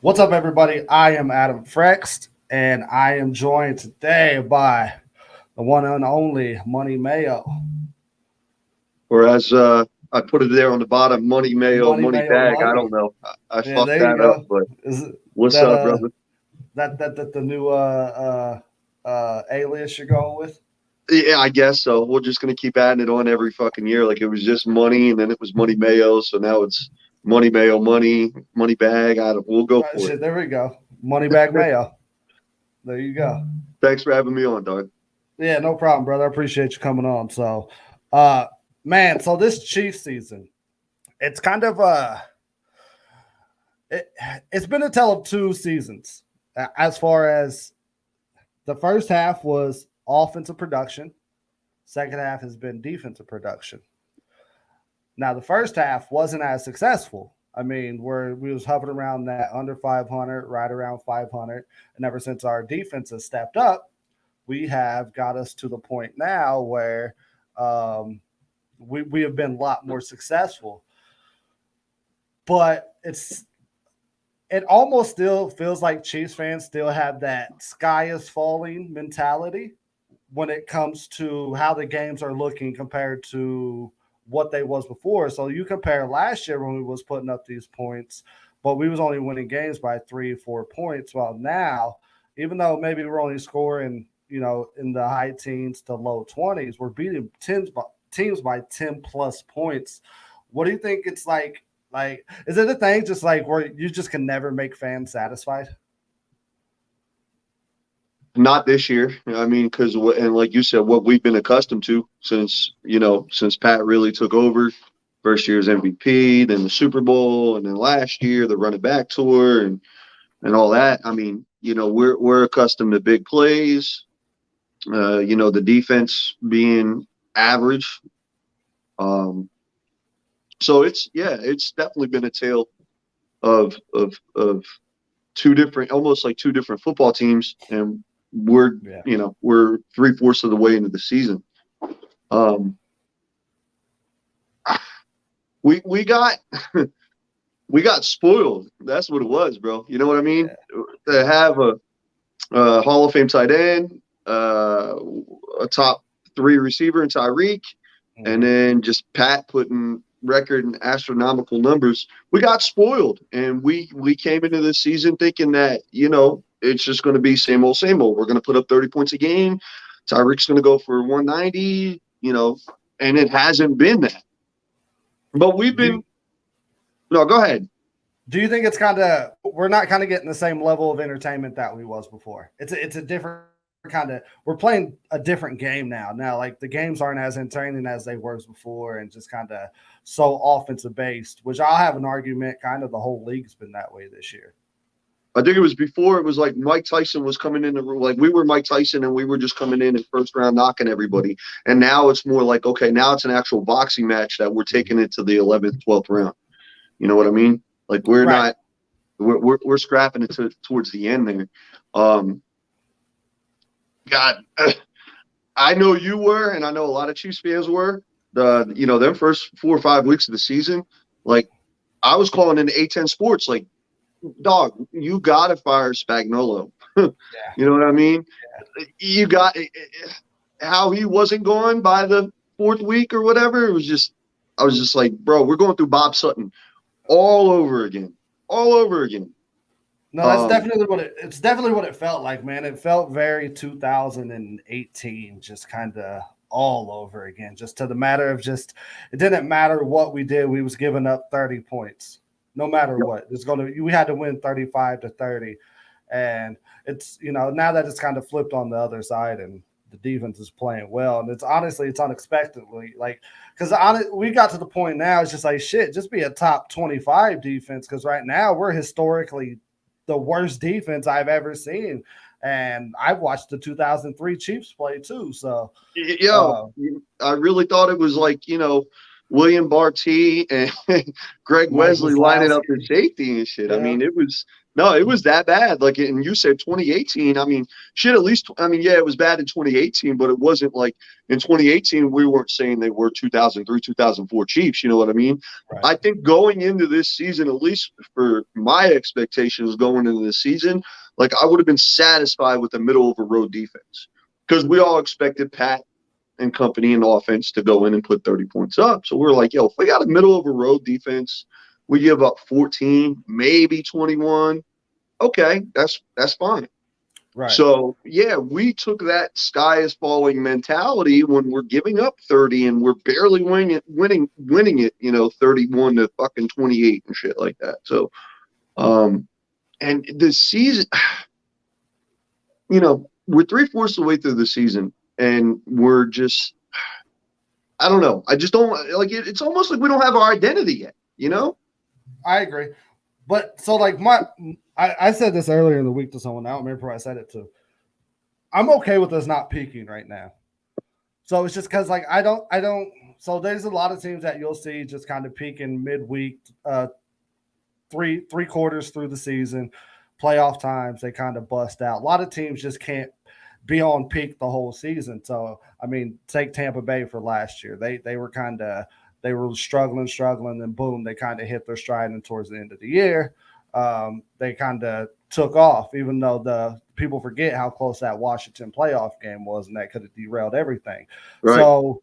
What's up, everybody? I am Adam Frext, and I am joined today by the one and only Money Mayo. Or as I put it there on the bottom, money mayo, Money money Mayo bag. I Money. don't know. I Yeah, fucked there you that up, go. but Is it what's that up, brother? that the new alias you're going with? Yeah, I guess so. We're just gonna keep adding it on every fucking year. Like it was just money, and then it was money mayo. So now it's money mayo, money bag. We'll go for it. Shit, there we go. Money Bag Mayo. There you go. Thanks for having me on, dog. Yeah, no problem, brother. I appreciate you coming on. So, uh, man, so this Chiefs season, it's kind of it, it's been a tale of two seasons as far as the first half was offensive production, second half has been defensive production. Now the first half wasn't as successful. I mean, we was hovering around that under 500, right around 500, and ever since our defense has stepped up, we have got us to the point now where um, we have been a lot more successful. But it almost still feels like Chiefs fans still have that sky is falling mentality when it comes to how the games are looking compared to what they was before. So you compare last year when we was putting up these points, but we was only winning games by 3 or 4 points. While now, even though maybe we're only scoring, in the high teens to low 20s, we're beating teams by 10 plus points. What do you think it's like? Like, is it a thing just like where you just can never make fans satisfied? Not this year. I mean, because and like you said, what we've been accustomed to since Pat really took over. First year's MVP, then the Super Bowl, and then last year the running back tour and all that. I mean, we're accustomed to big plays. The defense being average. So it's definitely been a tale of two different, almost like two different football teams, and we're Yeah. we're 3/4 of the way into the season. Um, we got we got spoiled. That's what it was, bro. You know what I mean? To have a Hall of Fame tight end, a top three receiver in Tyreek, and then just Pat putting record and astronomical numbers. We got spoiled, and we came into this season thinking that it's just going to be same old, same old. We're going to put up 30 points a game. Tyreek's going to go for 190, and it hasn't been that. But we've been. No, go ahead. Do you think it's kind of we're not kind of getting the same level of entertainment that we was before? It's a different kind of we're playing a different game now. Now, like the games aren't as entertaining as they were before, and just kind of so offensive based. Which I'll have an argument. Kind of the whole league's been that way this year. I think it was before. It was like Mike Tyson was coming in the room. Like we were Mike Tyson, and we were just coming in first round, knocking everybody. And now it's more like, okay, now it's an actual boxing match that we're taking it to the 11th, 12th round. You know what I mean? Like we're Right. not, we're scrapping it towards the end there. God, I know you were, and I know a lot of Chiefs fans were. Them first 4 or 5 weeks of the season, like I was calling in A10 Sports, like, dog, you gotta fire Spagnuolo. Yeah. You know what I mean? You got how he wasn't going by the 4th week or whatever. I was just like, bro, we're going through Bob Sutton all over again. No, that's definitely it's definitely what it felt like, man. It felt very 2018, just kind of all over again. Just to the matter of just it didn't matter what we did, we was giving up 30 points. No matter what. We had to win 35-30. And it's now that it's kind of flipped on the other side and the defense is playing well. And it's unexpectedly like because we got to the point now, it's just like shit, just be a top 25 defense. Because right now we're historically the worst defense I've ever seen. And I've watched the 2003 Chiefs play too. So, I really thought it was like, William Barty and Greg Mike Wesley lining up Wazowski. the safety and shit. Yeah. I mean, it was No, it was that bad. Like, and you said 2018. I mean, shit, at least, I mean, yeah, it was bad in 2018, but it wasn't like in 2018, we weren't saying they were 2003, 2004 Chiefs. You know what I mean? Right. I think going into this season, at least for my expectations going into this season, like I would have been satisfied with the middle of a road defense because we all expected Pat and company and offense to go in and put 30 points up. So we're like, yo, if we got a middle of a road defense, we give up 14, maybe 21. Okay, that's fine. Right. So yeah, we took that sky is falling mentality when we're giving up 30 and we're barely winning it, 31 to fucking 28 and shit like that. So, and the season, we're 3/4 of the way through the season and we're just, I don't know. I just don't like it. It's almost like we don't have our identity yet, I agree. But so like I said this earlier in the week to someone. I don't remember who I said it to. I'm okay with us not peaking right now. So it's just because like I don't. So there's a lot of teams that you'll see just kind of peaking midweek, three quarters through the season, playoff times they kind of bust out. A lot of teams just can't be on peak the whole season. So I mean, take Tampa Bay for last year. They were kind of. They were struggling, and boom, they kind of hit their stride. And towards the end of the year, they kind of took off, even though the people forget how close that Washington playoff game was, and that could have derailed everything. Right. So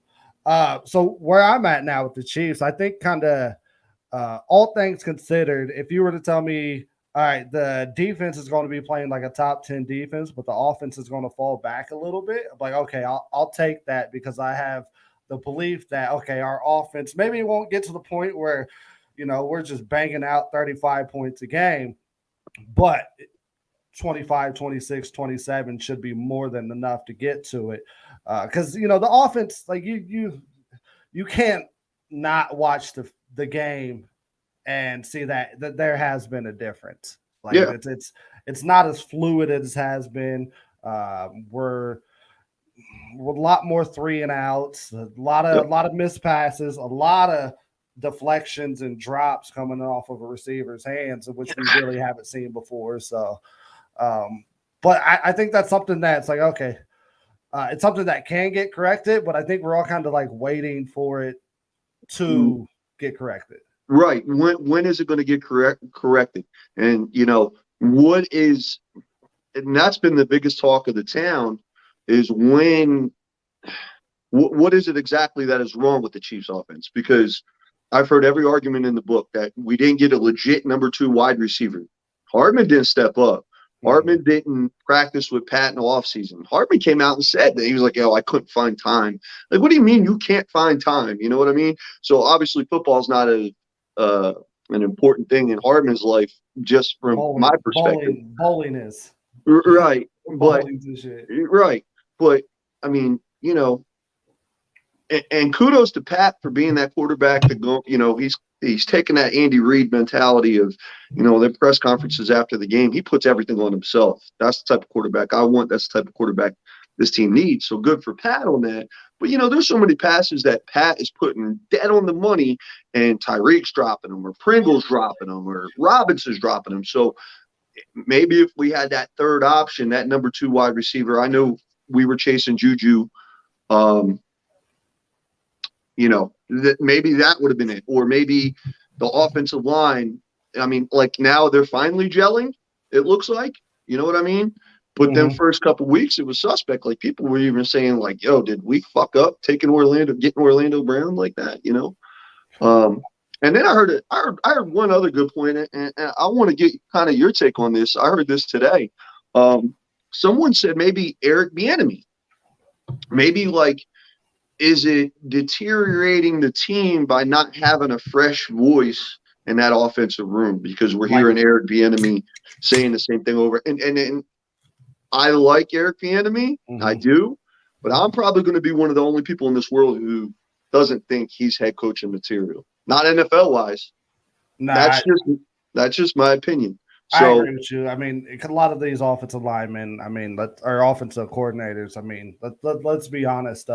where I'm at now with the Chiefs, I think kind of all things considered, if you were to tell me, all right, the defense is going to be playing like a top 10 defense, but the offense is going to fall back a little bit, I'm like, okay, I'll take that because I have the belief that, okay, our offense maybe it won't get to the point where, we're just banging out 35 points a game, but 25, 26, 27 should be more than enough to get to it. Because, the offense, like you can't not watch the game and see that there has been a difference. Like it's not as fluid as it has been. We're a lot more 3 and outs, a lot of missed passes, a lot of deflections and drops coming off of a receiver's hands, which we really haven't seen before. So, but I think that's something that's like, okay, it's something that can get corrected, but I think we're all kind of like waiting for it to get corrected. Right. When is it going to get corrected? And, what is, and that's been the biggest talk of the town, is what is it exactly that is wrong with the Chiefs offense? Because I've heard every argument in the book that we didn't get a legit number 2 wide receiver. Hardman didn't step up. Hardman didn't practice with Pat in the offseason. Hardman came out and said that he was like, I couldn't find time. Like, what do you mean you can't find time? You know what I mean? So obviously football is not an important thing in Hardman's life, just from my perspective. Bowling is. Right. But right. But I mean, and kudos to Pat for being that quarterback to go, he's taking that Andy Reid mentality of, the press conferences after the game. He puts everything on himself. That's the type of quarterback I want. That's the type of quarterback this team needs. So good for Pat on that. But, there's so many passes that Pat is putting dead on the money and Tyreek's dropping them or Pringle's dropping them or Robinson's dropping them. So maybe if we had that third option, that number 2 wide receiver, I know we were chasing Juju, that maybe that would have been it. Or maybe the offensive line, I mean, like now they're finally gelling, it looks like, you know what I mean? But then first couple weeks, it was suspect. Like people were even saying like, yo, did we fuck up getting Orlando Brown like that, And then I heard one other good point, and I want to get kind of your take on this. I heard this today. Someone said maybe Eric Bieniemy, maybe like, is it deteriorating the team by not having a fresh voice in that offensive room? Because we're hearing Eric Bieniemy saying the same thing over. And I like Eric Bieniemy, I do, but I'm probably going to be one of the only people in this world who doesn't think he's head coaching material. Not NFL wise. Nah, that's just my opinion. So, I agree with you. I mean, a lot of these offensive linemen, or offensive coordinators, let's be honest.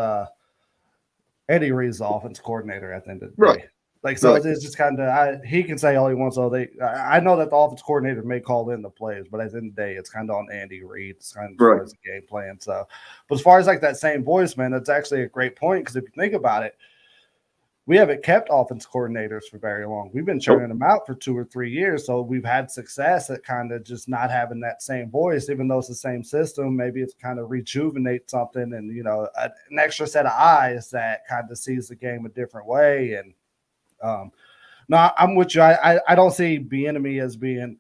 Eddie Reid's the offensive coordinator at the end of the day. Like, so Right. it's just kind of, he can say all he wants. I know that the offense coordinator may call in the plays, but at the end of the day, it's kind of on Andy Reid. It's kind of as far Right. as the game plan. So, but as far as like that same voice, man, that's actually a great point. Because if you think about it, we haven't kept offense coordinators for very long. We've been churning them out for 2 or 3 years. So we've had success at kind of just not having that same voice, even though it's the same system. Maybe it's kind of rejuvenate something and, an extra set of eyes that kind of sees the game a different way. And, no, I'm with you. I don't see Bieniemy as being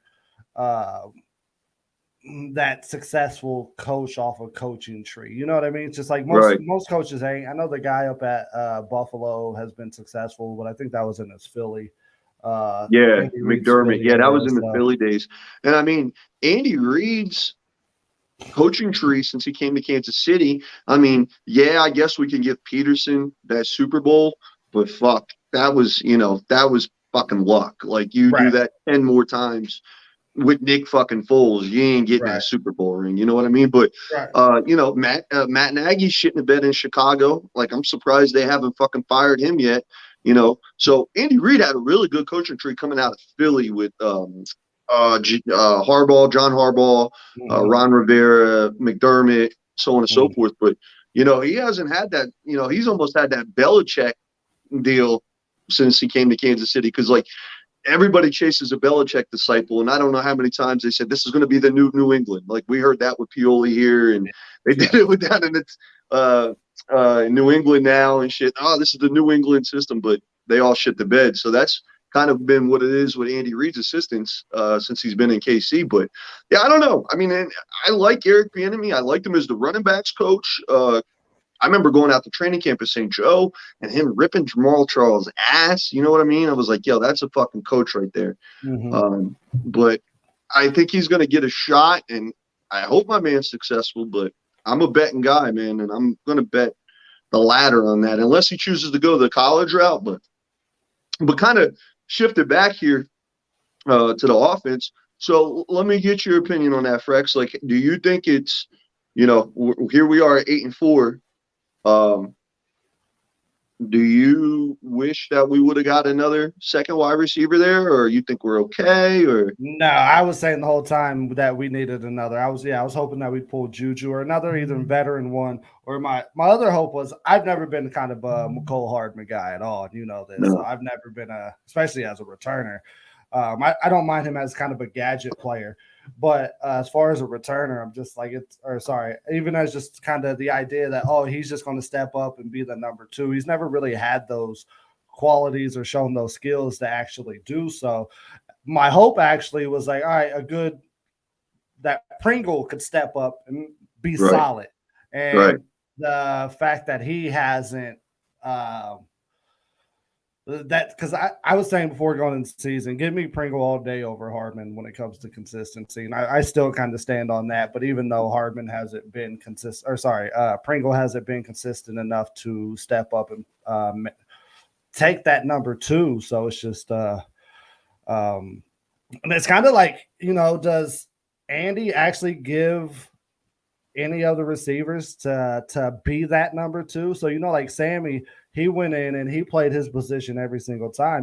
that successful coach off a coaching tree. You know what I mean? It's just like most coaches ain't. I know the guy up at Buffalo has been successful, but I think that was in his Philly. Yeah, McDermott. Yeah, that was in the so. Philly days. And I mean, Andy Reid's coaching tree since he came to Kansas City. I mean, yeah, I guess we can give Peterson that Super Bowl, but fuck, that was fucking luck. Like you do that 10 more times with Nick fucking Foles, you ain't getting that Super Bowl ring. You know what I mean? But Matt Nagy's shitting the bed in Chicago. Like, I'm surprised they haven't fucking fired him yet. So Andy Reid had a really good coaching tree coming out of Philly with Harbaugh, John Harbaugh, Ron Rivera, McDermott, so on and so forth. But he hasn't had that. He's almost had that Belichick deal since he came to Kansas City, because like everybody chases a Belichick disciple, and I don't know how many times they said this is going to be the new New England. Like we heard that with Pioli here, and they did it with that in New England now and shit. Oh, this is the New England system, but they all shit the bed. So that's kind of been what it is with Andy Reid's assistants since he's been in KC. But yeah, I don't know. I mean, I like Eric Bieniemy. I liked him as the running backs coach. I remember going out to training camp at St. Joe and him ripping Jamal Charles' ass. You know what I mean? I was like, yo, that's a fucking coach right there. But I think he's going to get a shot, and I hope my man's successful. But I'm a betting guy, man, and I'm going to bet the ladder on that, unless he chooses to go the college route. But kind of shift it back here to the offense. So let me get your opinion on that, Frex. Like, do you think it's, here we are at 8-4. Do you wish that we would have got another second wide receiver there, or you think we're okay? Or no, I was saying the whole time that we needed another. I was hoping that we pulled Juju or another either veteran one, or my other hope was, I've never been kind of a Mecole Hardman guy at all. You know this. No. I've never been especially as a returner. I don't mind him as kind of a gadget player. But as far as a returner, I'm just like even as just kind of the idea that, he's just going to step up and be the number 2. He's never really had those qualities or shown those skills to actually do so. My hope actually was like, all right, that Pringle could step up and be solid. And the fact that he hasn't, because I was saying before going into the season, give me Pringle all day over Hardman when it comes to consistency. And I still kind of stand on that. But even though Hardman hasn't been Pringle hasn't been consistent enough to step up and take that number 2. So it's just and it's kind of like, does Andy actually give any of the receivers to be that number 2? So, like Sammy, he went in and he played his position every single time.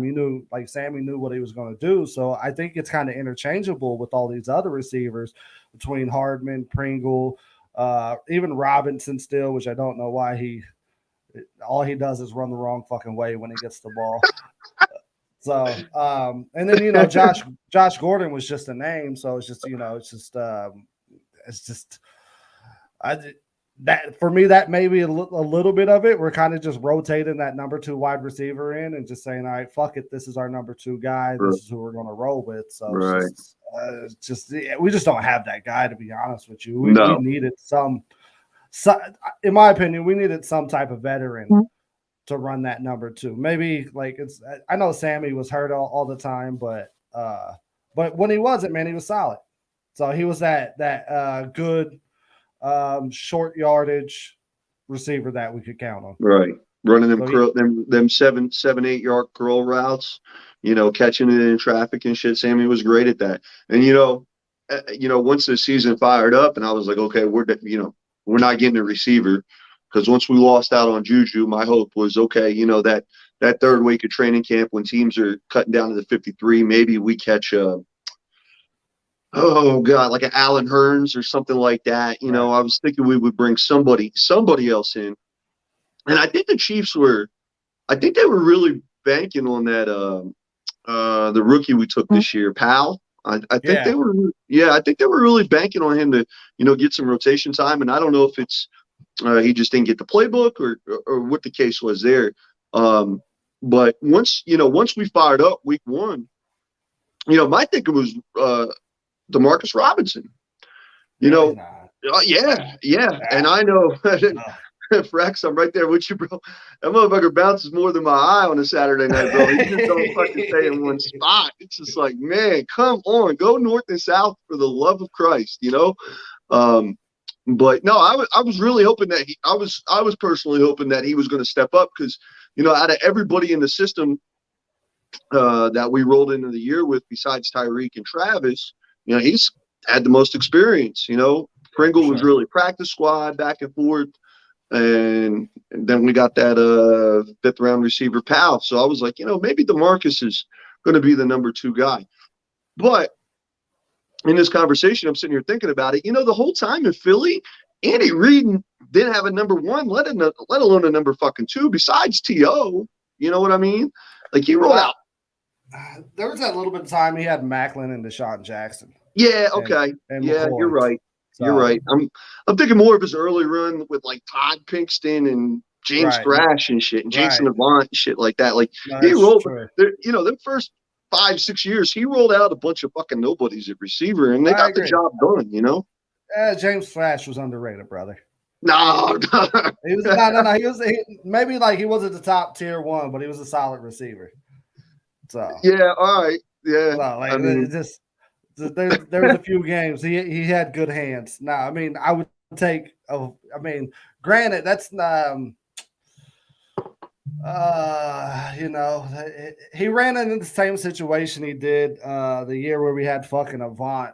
Sammy knew what he was going to do. So I think it's kind of interchangeable with all these other receivers between Hardman, Pringle, even Robinson still, which I don't know why all he does is run the wrong fucking way when he gets the ball. So, and then, Josh Gordon was just a name. So it's just, that for me, that may be a little bit of it. We're kind of just rotating that number 2 wide receiver in and just saying, all right, fuck it. This is our number 2 guy. This is who we're going to roll with. So we just don't have that guy, to be honest with you. We needed some, in my opinion, we needed some type of veteran to run that number 2. Maybe I know Sammy was hurt all the time, but when he wasn't, man, he was solid. So he was that good, short yardage receiver that we could count on. Right. Running them 7-8 yard curl routes, catching it in traffic and shit. Sammy was great at that. And once the season fired up and I was like, okay, we're not getting a receiver, because once we lost out on Juju, my hope was, okay, that that third week of training camp when teams are cutting down to the 53, maybe we catch like an Allen Hurns or something like that. You know, I was thinking we would bring somebody else in. And I think the Chiefs I think they were really banking on that the rookie we took this year, Powell. I think they were really banking on him to, get some rotation time. And I don't know if it's he just didn't get the playbook or what the case was there. But once we fired up week one, my thinking was Demarcus Robinson. And I know Frex, I'm right there with you, bro. That motherfucker bounces more than my eye on a Saturday night, bro. He just don't fucking stay in one spot. It's just like, man, come on, go north and south for the love of Christ, But no, I was really hoping that I was personally hoping that he was going to step up because, out of everybody in the system that we rolled into the year with, besides Tyreek and Travis, he's had the most experience. Pringle was really practice squad back and forth. And then we got that fifth round receiver Powell. So I was like, maybe DeMarcus is going to be the number 2 guy. But in this conversation, I'm sitting here thinking about it. The whole time in Philly, Andy Reid didn't have a number 1, let alone a number fucking 2. Besides T.O., you know what I mean? Like he rolled out. There was that little bit of time he had Macklin and Deshaun Jackson. Yeah. Okay. And yeah, McCoy. You're right. So, you're right. I'm thinking more of his early run with like Todd Pinkston and James Thrash and shit, and Jason Avant and shit like that. Like he rolled, the first 5-6 years, he rolled out a bunch of fucking nobodies at receiver, and they got the job done. James Thrash was underrated, brother. No, he was maybe like he wasn't the top tier 1, but he was a solid receiver. So yeah, all right, yeah. So, there was a few games he had good hands. Now, I mean, I would take. Granted, that's he ran into the same situation he did the year where we had fucking Avant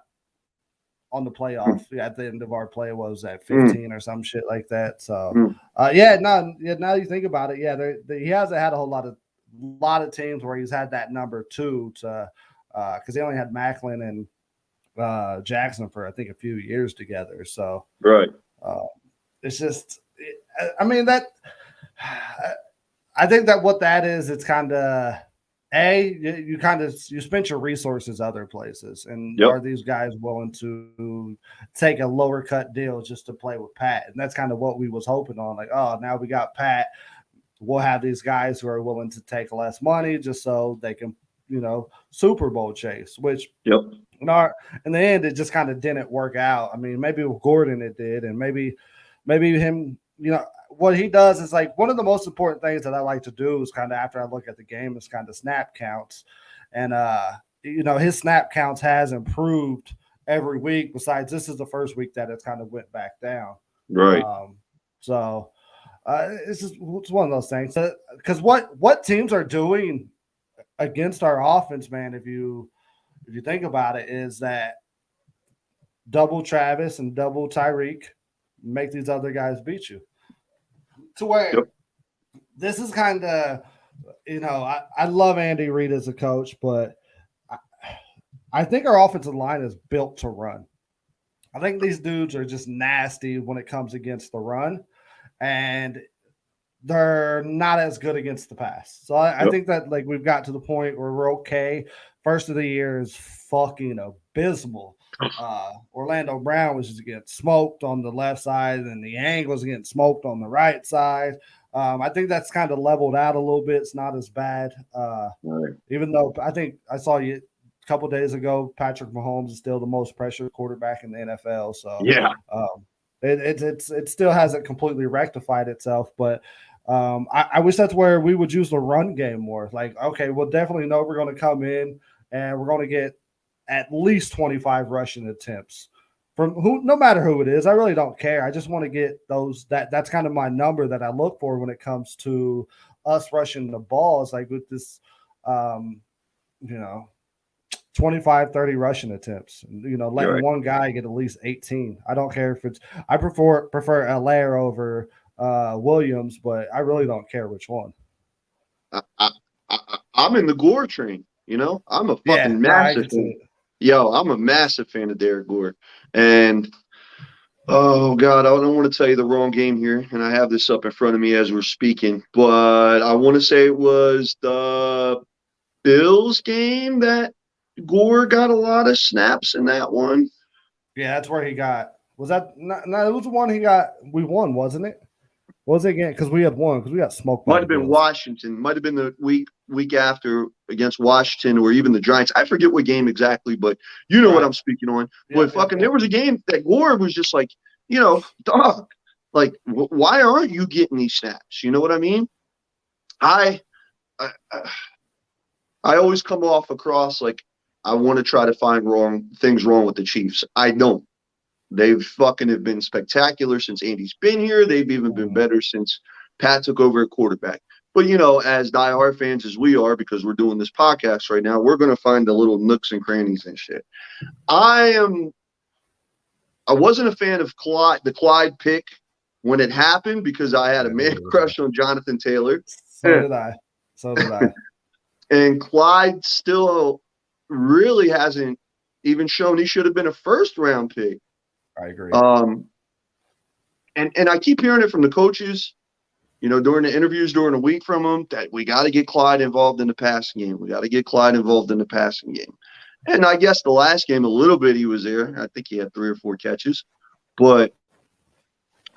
on the playoff at the end of our play. Was that 15 or some shit like that? So now you think about it, he hasn't had a whole lot of teams where he's had that number 2 to because he only had Macklin and Jackson for I think a few years together. So it's just I think that what that is, it's kind of you spent your resources other places, and are these guys willing to take a lower cut deal just to play with Pat? And that's kind of what we was hoping on. Like, oh, now we got Pat, we'll have these guys who are willing to take less money just so they can, Super Bowl chase. Which in the end, it just kind of didn't work out. I mean, maybe with Gordon it did, and maybe him, what he does is like one of the most important things that I like to do is kind of after I look at the game is kind of snap counts. And, his snap counts has improved every week. Besides, this is the first week that it's kind of went back down. Right. It's one of those things. Because what teams are doing against our offense, man, if you think about it, is that double Travis and double Tyreek, make these other guys beat you. To where this is kind of, I love Andy Reid as a coach, but I think our offensive line is built to run. I think these dudes are just nasty when it comes against the run, and they're not as good against the pass. So I think that like we've got to the point where we're okay. First of the year is fucking abysmal. Orlando Brown was just getting smoked on the left side, and the Yang was getting smoked on the right side. I think that's kind of leveled out a little bit. It's not as bad. Even though I think I saw you a couple of days ago, Patrick Mahomes is still the most pressured quarterback in the NFL. So it still hasn't completely rectified itself, but I wish that's where we would use the run game more. Like, okay, we'll definitely know we're going to come in and we're going to get at least 25 rushing attempts from no matter who it is. I really don't care. I just want to get those. That's kind of my number that I look for when it comes to us rushing the ball. It's like with this, 25, 30 rushing attempts, letting one guy get at least 18. I don't care if I prefer Allaire over Williams, but I really don't care which one. I'm in the Gore train. You know, I'm a fucking I massive can see fan. it. Yo, I'm a massive fan of Derek Gore. And oh God, I don't want to tell you the wrong game here, and I have this up in front of me as we're speaking, but I want to say it was the Bills game that Gore got a lot of snaps in that one. Yeah, that's where he got. Was that not? No, it was the one he got. We won, wasn't it? Was it again? Because we had won because we got smoked by Might the have been Bills. Washington. Might have been the week after against Washington or even the Giants. I forget what game exactly, but you know what I'm speaking on. But fucking, there was a game that Gore was just like, dog, like, why aren't you getting these snaps? You know what I mean? I always come off across like I want to try to find things wrong with the Chiefs. I don't. They've fucking have been spectacular since Andy's been here. They've even been better since Pat took over at quarterback. But, as diehard fans as we are, because we're doing this podcast right now, we're going to find the little nooks and crannies and shit. I wasn't a fan of the Clyde pick when it happened because I had a man crush on Jonathan Taylor. So did I. And Clyde still really hasn't even shown he should have been a first-round pick. I agree. And I keep hearing it from the coaches, during the interviews during the week from them, that we got to get Clyde involved in the passing game. We got to get Clyde involved in the passing game. And I guess the last game, a little bit he was there. I think he had 3 or 4 catches. But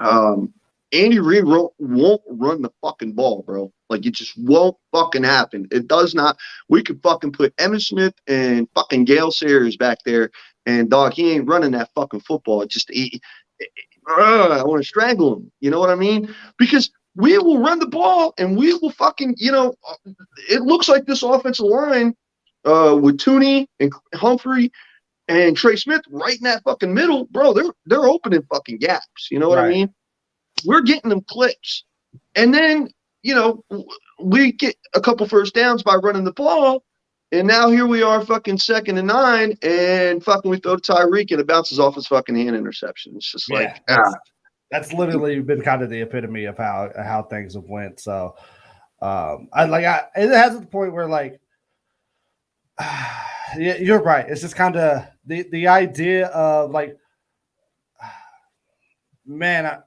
Andy Reid won't run the fucking ball, bro. Like, it just won't fucking happen. It does not. We could fucking put Emmitt Smith and fucking Gale Sayers back there, and, dog, he ain't running that fucking football. It just I want to strangle him. You know what I mean? Because we will run the ball, and we will fucking, it looks like this offensive line with Tooney and Humphrey and Trey Smith right in that fucking middle, bro, they're opening fucking gaps. You know what I mean? We're getting them clips. And then, we get a couple first downs by running the ball. And now here we are fucking 2nd and 9 and fucking we throw to Tyreek and it bounces off his fucking hand interception. It's just that's literally been kind of the epitome of how things have went. So it has the point where like, yeah, you're right. It's just kind of the idea of like, man,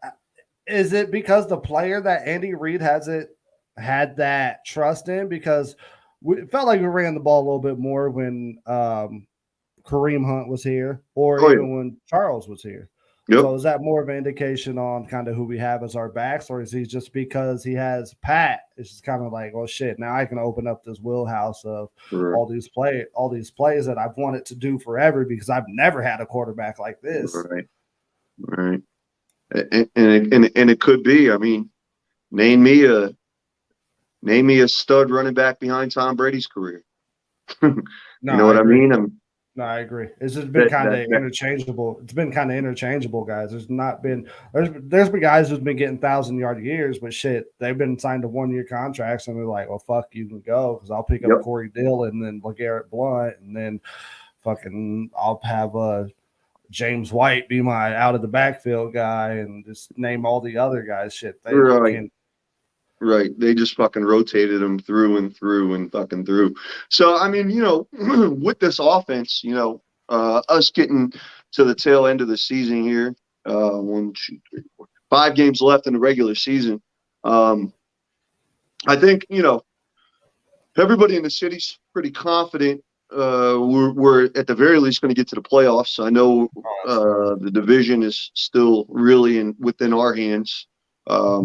is it because the player that Andy Reid hasn't had that trust in? Because it felt like we ran the ball a little bit more when Kareem Hunt was here, or even when Charles was here. Yep. So is that more of an indication on kind of who we have as our backs, or is he just because he has Pat? It's just kind of like, oh shit, now I can open up this wheelhouse of all these plays that I've wanted to do forever because I've never had a quarterback like this. Right. And it could be. I mean, name me a stud running back behind Tom Brady's career. You know what I mean? No, I agree. It's just been kind of interchangeable. It's been kind of interchangeable, guys. There's been guys who's been getting 1,000-yard years, but shit, they've been signed to 1-year contracts, and they're like, well, fuck, you can go because I'll pick up Corey Dillon and then LeGarrette Blount, and then fucking I'll have James White be my out of the backfield guy, and just name all the other guys. Shit, Right. They just fucking rotated them through and through and fucking through. So, I mean, with this offense, us getting to the tail end of the season here, 1, 2, 3, 4, 5 games left in the regular season. I think, everybody in the city's pretty confident. We're at the very least going to get to the playoffs. I know the division is still really within our hands. I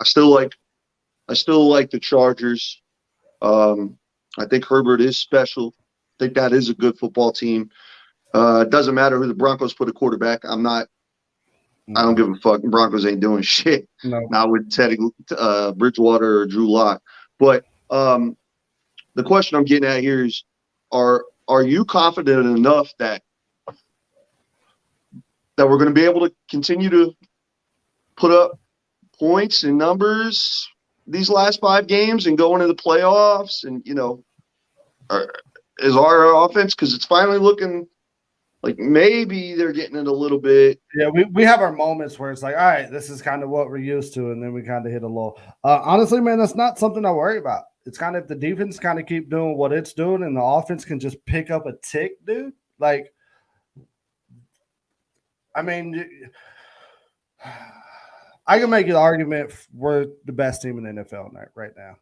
still like the Chargers. I think Herbert is special. I think that is a good football team. It doesn't matter who the Broncos put a quarterback. I don't give a fuck. Broncos ain't doing shit. No. Not with Teddy Bridgewater or Drew Lock. But the question I'm getting at here is, are you confident enough that we're going to be able to continue to put up points and numbers these last 5 games and go into the playoffs? And, is our offense, because it's finally looking like maybe they're getting it a little bit. Yeah, we have our moments where it's like, all right, this is kind of what we're used to, and then we kind of hit a lull. Honestly, man, that's not something I worry about. it's kind of if the defense kind of keep doing what it's doing and the offense can just pick up a tick, dude. Like, I mean, I can make an argument we're the best team in the NFL right now.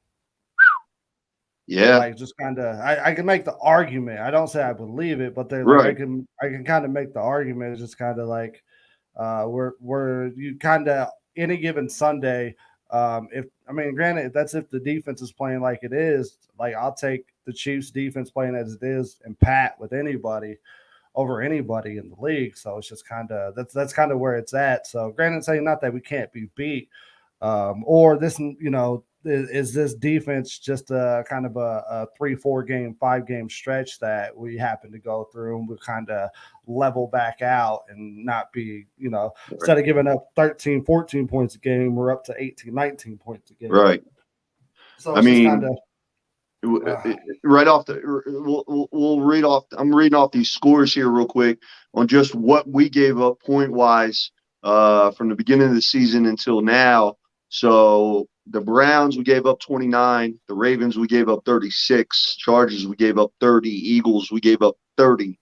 Yeah. Like, just kind of, I can make the argument. I don't say I believe it, but they're Right. like, I can kind of make the argument. It's just kind of like, we're you kind of any given Sunday. If I mean, granted, that's if the defense is playing like it is. Like, I'll take the Chiefs defense playing as it is and pat with anybody over anybody in the league. So it's just kind of that's kind of where it's at. So granted, saying not that we can't be beat, or this, you know, is this defense just a kind of a 3-4 game, 5 game stretch that we happen to go through and we kind of level back out and not be, you know, instead of giving up 13, 14 points a game, we're up to 18, 19 points a game. Right. So it's just kind of right off the we'll read off. I'm reading off these scores here real quick on just what we gave up point wise from the beginning of the season until now. So the Browns, we gave up 29. The Ravens, we gave up 36. Chargers, we gave up 30. Eagles, we gave up 30.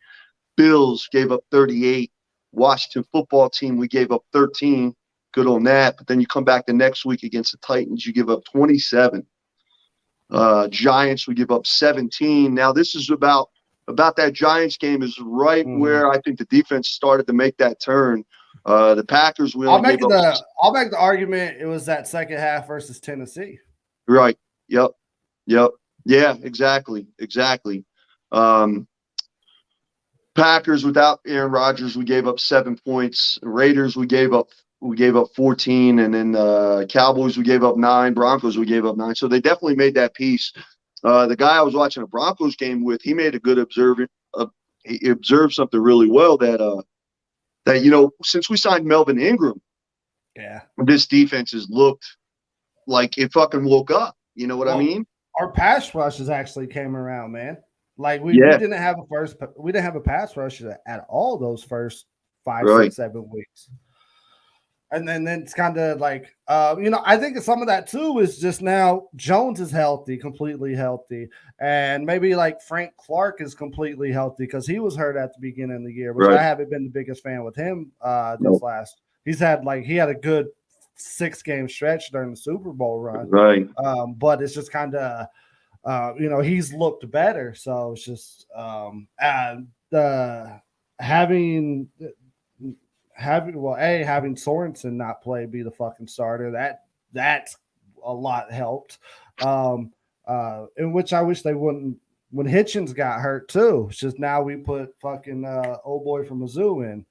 Bills gave up 38. Washington football team, we gave up 13. Good on that. But then you come back the next week against the Titans, you give up 27. Giants, we give up 17. Now this is about that Giants game is right where I think the defense started to make that turn. The Packers, I'll make the argument it was that second half versus Tennessee. Right. Yep. Yeah, exactly. Packers without Aaron Rodgers, we gave up 7 points. Raiders, we gave up 14, and then Cowboys, we gave up 9. Broncos, we gave up 9. So they definitely made that piece. The guy I was watching a Broncos game with, he made a good observant. He observed something really well that you know, since we signed Melvin Ingram, this defense has looked like it fucking woke up. You know what I mean? Our pass rushes actually came around, man. Like we didn't have a pass rush at all those first 5, 6, 7 weeks. And then it's kind of like, you know, I think some of that too is just now Jones is healthy, completely healthy. And maybe like Frank Clark is completely healthy because he was hurt at the beginning of the year, which I haven't been the biggest fan with him he had a good 6 game stretch during the Super Bowl run. Right. But it's just kind of, you know, he's looked better. So it's just having Sorensen not play, be the fucking starter, that's a lot helped. In which I wish they wouldn't when Hitchens got hurt too. It's just now we put fucking old boy from Mizzou in.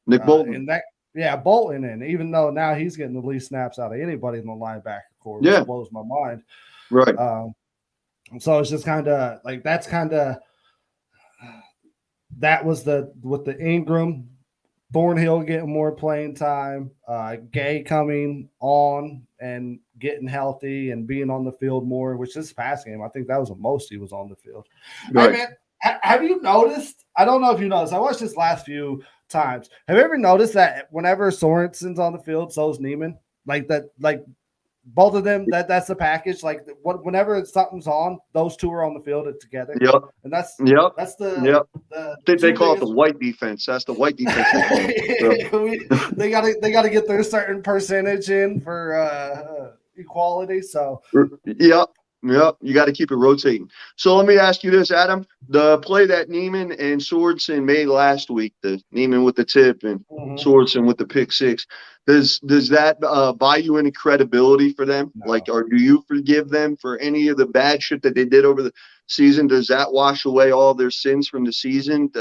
Nick Bolton. And that Bolton in, even though now he's getting the least snaps out of anybody in the linebacker corps, which blows my mind. Right. So it's just kind of like that was with the Ingram, Thornhill getting more playing time, Gay coming on and getting healthy and being on the field more, which this past game, I think that was the most he was on the field. Right. Hey, man, have you noticed? I don't know if you noticed. I watched this last few times. Have you ever noticed that whenever Sorensen's on the field, so is Neiman? Like that, like both of them, that's the package. Like whenever something's on, those two are on the field together. Yep. And that's the they call it the white defense. That's the white defense. They gotta get their certain percentage in for equality. So Yep, you got to keep it rotating. So let me ask you this, Adam. The play that Neiman and Sorensen made last week, the Neiman with the tip and Sorensen with the pick 6, does that buy you any credibility for them? No. Like, or do you forgive them for any of the bad shit that they did over the season? Does that wash away all their sins from the season?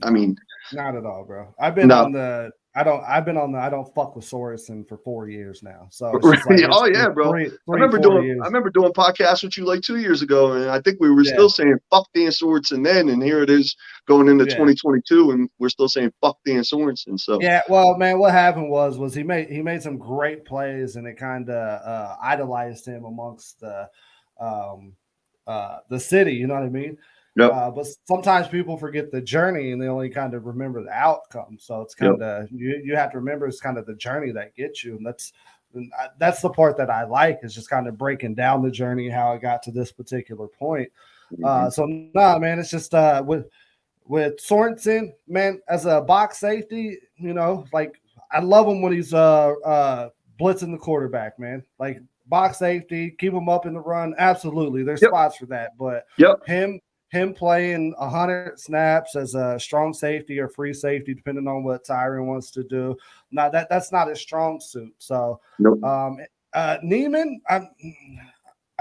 I mean, not at all, bro. I've been on the I don't fuck with Sorensen for 4 years now. So it's like, bro. I remember doing podcasts with you like 2 years ago, and I think we were still saying fuck Dan Sorensen then, and here it is going into 2022, and we're still saying fuck Dan Sorensen. So well, man, what happened was he made some great plays, and it kind of idolized him amongst the city. You know what I mean? Yep. But sometimes people forget the journey and they only kind of remember the outcome. So it's kind of you have to remember it's kind of the journey that gets you, and that's And that's the part that I like, is just kind of breaking down the journey, how I got to this particular point. So nah, man, it's just with Sorensen, man, as a box safety, like I love him when he's blitzing the quarterback, man. Like box safety, keep him up in the run. Absolutely, there's spots for that, but him playing 100 snaps as a strong safety or free safety, depending on what Tyron wants to do. Now that's not his strong suit. So, Neiman,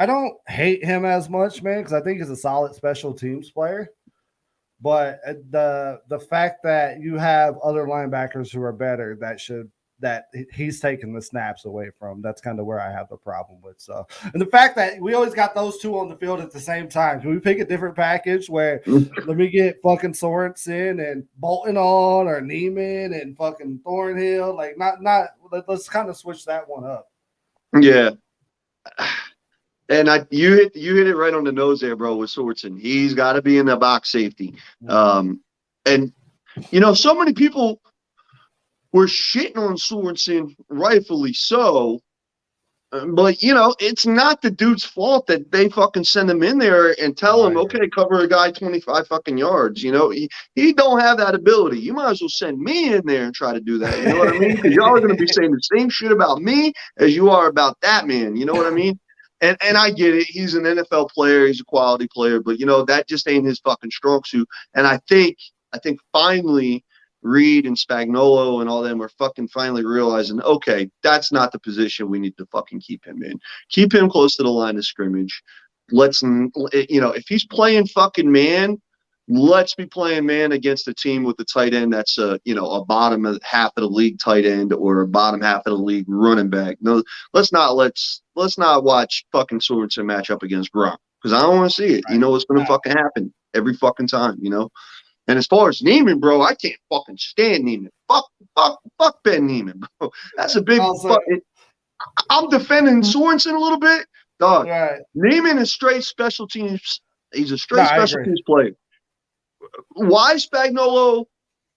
I don't hate him as much, man, because I think he's a solid special teams player. But the fact that you have other linebackers who are better, that he's taking the snaps away from, that's kind of where I have the problem with. So, and the fact that we always got those two on the field at the same time. Can we pick a different package where let me get fucking Sorensen and Bolton on, or Neiman and fucking Thornhill? Like, let's kind of switch that one up. Yeah. And you hit it right on the nose there, bro, with Sorensen. He's got to be in the box safety. And, so many people were shitting on Sorensen, rightfully so. But, it's not the dude's fault that they fucking send him in there and tell him, okay, cover a guy 25 fucking yards. He don't have that ability. You might as well send me in there and try to do that. You know what I mean? Because y'all are going to be saying the same shit about me as you are about that man. You know what I mean? And I get it. He's an NFL player. He's a quality player. But, that just ain't his fucking strong suit. And I think finally Reed and Spagnuolo and all them are fucking finally realizing, okay, that's not the position we need to fucking keep him in. Keep him close to the line of scrimmage. If he's playing fucking man, let's be playing man against a team with a tight end that's a bottom half of the league tight end or a bottom half of the league running back. No, let's not watch fucking Sorensen match up against Gronk, because I don't want to see it. It's gonna fucking happen every fucking time. And as far as Neiman, bro, I can't fucking stand Neiman. Fuck Ben Neiman, bro. That's a big. I'm defending Sorensen a little bit, dog. Right. Neiman is straight special teams. He's a straight special teams player. Why Spagnuolo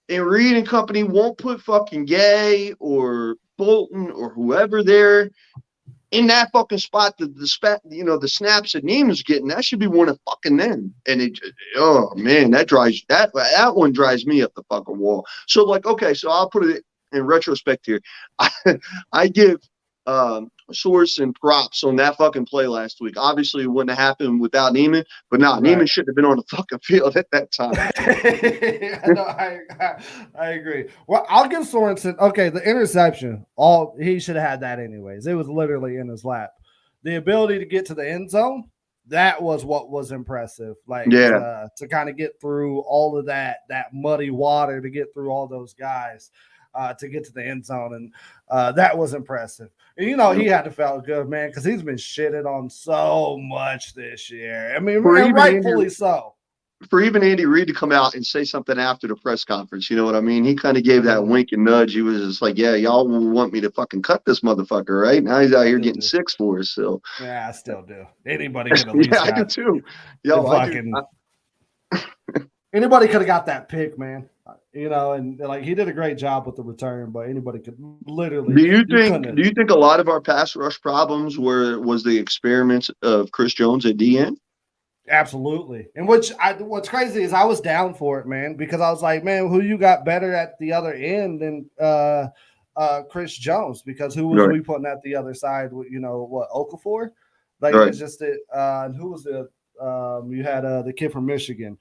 and Reed and company won't put fucking Gay or Bolton or whoever there in that fucking spot, the snaps that Neiman's getting, that should be one of fucking them. And that one drives me up the fucking wall. So so I'll put it in retrospect here. I give Sorensen props on that fucking play last week. Obviously, it wouldn't have happened without Neiman, but Neiman shouldn't have been on the fucking field at that time. I agree. Well, I'll give Sorensen, the interception, he should have had that anyways. It was literally in his lap. The ability to get to the end zone, that was what was impressive. To kind of get through all of that muddy water, to get through all those guys. To get to the end zone, and that was impressive. And he had to feel good, man, because he's been shitted on so much this year. I mean, rightfully so. For even Andy Reid to come out and say something after the press conference, you know what I mean? He kind of gave that wink and nudge. He was just like, "Yeah, y'all want me to fucking cut this motherfucker, right?" Now he's out here getting 6 for us. So yeah, I still do. Anybody could have. Yeah, I do too. Anybody could have got that pick, man. And he did a great job with the return, but anybody could literally. Do you think a lot of our pass rush problems was the experiments of Chris Jones at DN? Absolutely. And what's crazy is I was down for it, man, because I was like, man, who you got better at the other end than Chris Jones? Because who was we putting at the other side? Okafor? It's just it. Who was the you had the kid from Michigan,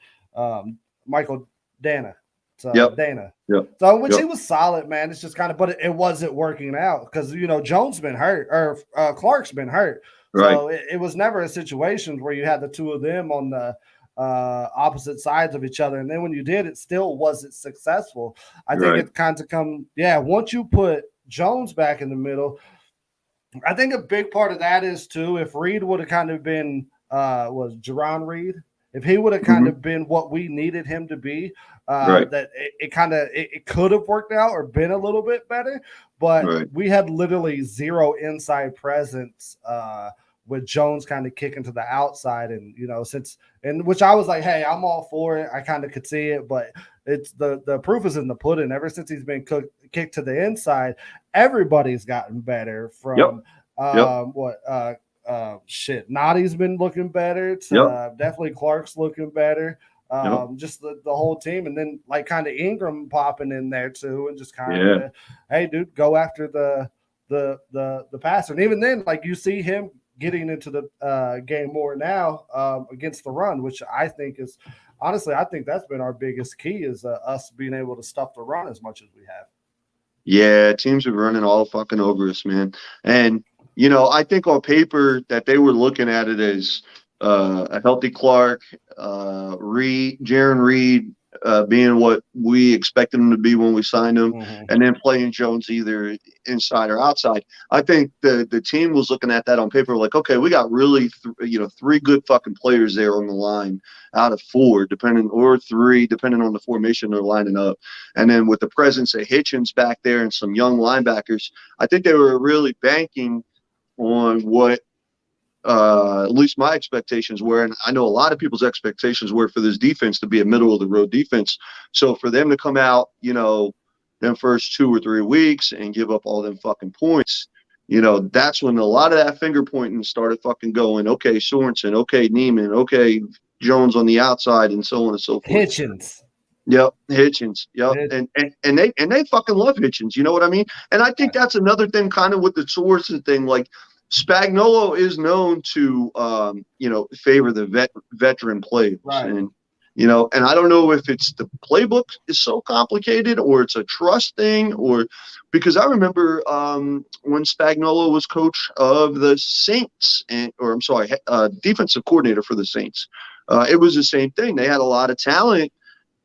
Michael Dana. Dana. Yep. So he was solid, man. It's just kind of, but it wasn't working out because Jones been hurt or Clark's been hurt. Right. So it was never a situation where you had the two of them on the opposite sides of each other. And then when you did, it still wasn't successful. I think it kind of once you put Jones back in the middle, I think a big part of that is too, if Reed would have kind of been was Jerron Reed, if he would have kind of been what we needed him to be, that it could have worked out or been a little bit better. But we had literally zero inside presence with Jones kind of kicking to the outside. And, which I was like, hey, I'm all for it. I kind of could see it. But it's the proof is in the pudding. Ever since he's been kicked to the inside, everybody's gotten better from Noddy's been looking better to definitely Clark's looking better. Just the whole team, and then like kind of Ingram popping in there too, and just kind of, hey, dude, go after the passer. And even then, like you see him getting into the game more now against the run, which I think is honestly, I think that's been our biggest key is us being able to stuff the run as much as we have. Yeah, teams are running all fucking over us, man. And I think on paper that they were looking at it as a healthy Clark, Jaron Reed being what we expected him to be when we signed him, and then playing Jones either inside or outside. I think the team was looking at that on paper like, okay, we got really three good fucking players there on the line out of four, or three, depending on the formation they're lining up. And then with the presence of Hitchens back there and some young linebackers, I think they were really banking on what at least my expectations were, and I know a lot of people's expectations were for this defense to be a middle of the road defense. So for them to come out, them first 2 or 3 weeks and give up all them fucking points, that's when a lot of that finger pointing started fucking going. Okay, Sorensen, okay, Neiman, okay, Jones on the outside, and so on and so forth. Hitchens. Yep, Hitchens. Yep, and they fucking love Hitchens. You know what I mean? And I think that's another thing, kind of with the Sorensen thing, like. Spagnuolo is known to, favor the veteran players, right. And I don't know if it's the playbook is so complicated or it's a trust thing, or because I remember when Spagnuolo was coach of the Saints, defensive coordinator for the Saints, it was the same thing. They had a lot of talent.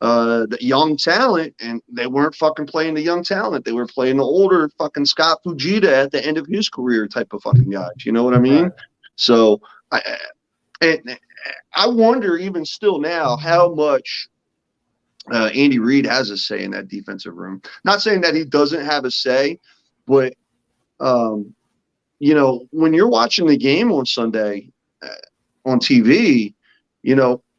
The young talent, and they weren't fucking playing the young talent. They were playing the older fucking Scott Fujita at the end of his career type of fucking guys. You know what I mean? Right. So I wonder even still now how much Andy Reid has a say in that defensive room. Not saying that he doesn't have a say, but when you're watching the game on Sunday on TV,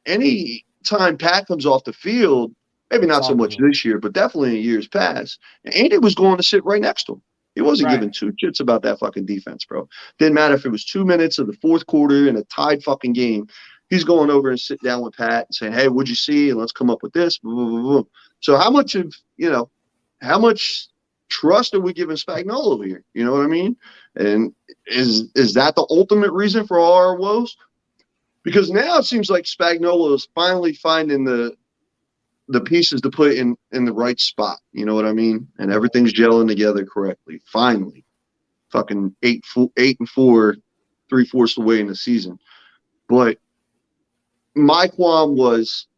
any time Pat comes off the field, maybe not so much this year, but definitely in years past, Andy was going to sit right next to him. He wasn't giving two shits about that fucking defense, bro. Didn't matter if it was 2 minutes of the fourth quarter in a tied fucking game. He's going over and sitting down with Pat and saying, hey, what'd you see? And let's come up with this. Blah, blah, blah, blah. So how much trust are we giving Spagnuolo here? You know what I mean? And is that the ultimate reason for all our woes? Because now it seems like Spagnuolo is finally finding the pieces to put in the right spot. You know what I mean? And everything's gelling together correctly. Finally. Fucking 8-4, 3/4 the way in the season. But my qualm was,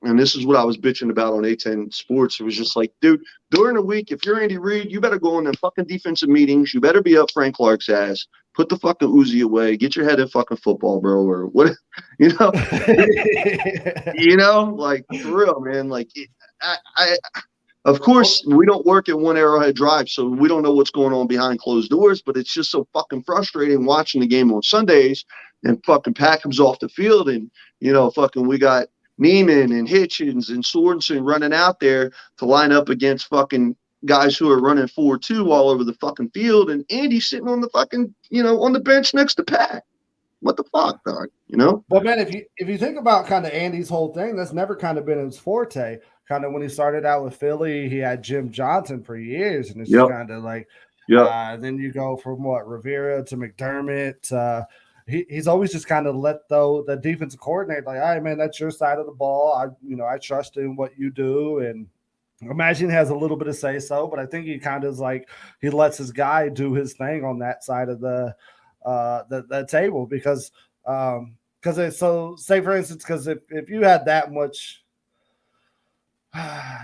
and this is what I was bitching about on A10 Sports, it was just like, dude, during the week, if you're Andy Reid, you better go in them fucking defensive meetings. You better be up Frank Clark's ass. Put the fucking Uzi away. Get your head in fucking football, bro, or what, like, for real, man. Like, of course, we don't work at One Arrowhead Drive, so we don't know what's going on behind closed doors, but it's just so fucking frustrating watching the game on Sundays and fucking Pat comes off the field and, fucking we got Neiman and Hitchens and Sorensen running out there to line up against fucking guys who are running 4-2 all over the fucking field, and Andy's sitting on the fucking, on the bench next to Pat. What the fuck, dog? Well, man, if you think about kind of Andy's whole thing, that's never kind of been his forte. Kind of when he started out with Philly, he had Jim Johnson for years, and it's just kind of like, then you go from Rivera to McDermott. He's always just kind of let the defensive coordinator like, all right, man, that's your side of the ball. I trust in what you do, and imagine he has a little bit of say so, but I think he kind of is like he lets his guy do his thing on that side of the table because it's so say for instance because if you had that much.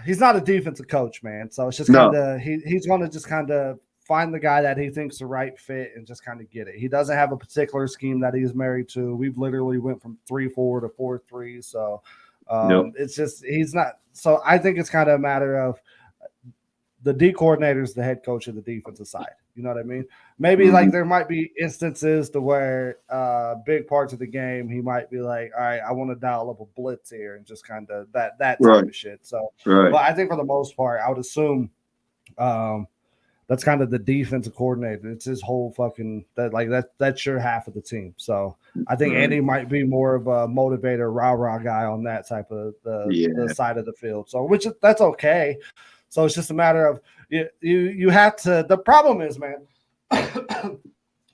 He's not a defensive coach, man. So it's just kind of he's going to just kind of find the guy that he thinks the right fit and just kind of get it. He doesn't have a particular scheme that he's married to. We've literally went from 3-4 to 4-3. So it's just he's not. So I think it's kind of a matter of the D coordinator is the head coach of the defensive side. You know what I mean? Maybe like there might be instances to where big parts of the game he might be like, all right, I want to dial up a blitz here and just kind of that type of shit. So, but I think for the most part, I would assume that's kind of the defensive coordinator. It's his whole fucking that's your half of the team. So I think Andy might be more of a motivator, rah guy on that type of the side of the field. So that's okay. So it's just a matter of you have to. The problem is, man,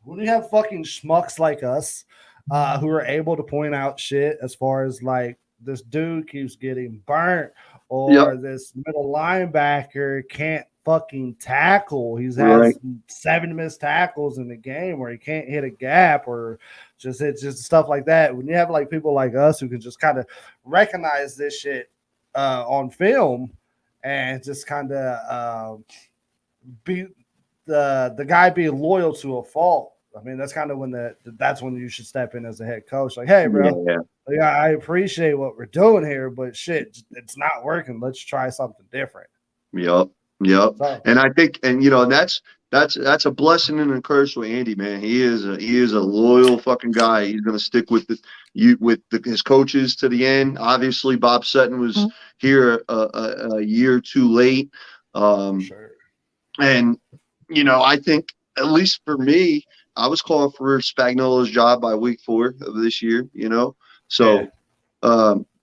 when you have fucking schmucks like us who are able to point out shit as far as like this dude keeps getting burnt or this middle linebacker can't fucking tackle. He's had 7 missed tackles in the game where he can't hit a gap or just stuff like that. When you have like people like us who can just kind of recognize this shit on film and just kind of be the guy being loyal to a fault. I mean, that's kind of when that's when you should step in as a head coach. Like, hey, bro, I appreciate what we're doing here, but shit, it's not working. Let's try something different. Yep. So, and I think, and that's a blessing and a curse with Andy, man. He is a loyal fucking guy. He's gonna stick with his coaches to the end. Obviously, Bob Sutton was here a year too late. Sure. And I think at least for me, I was calling for Spagnuolo's job by week 4 of this year. So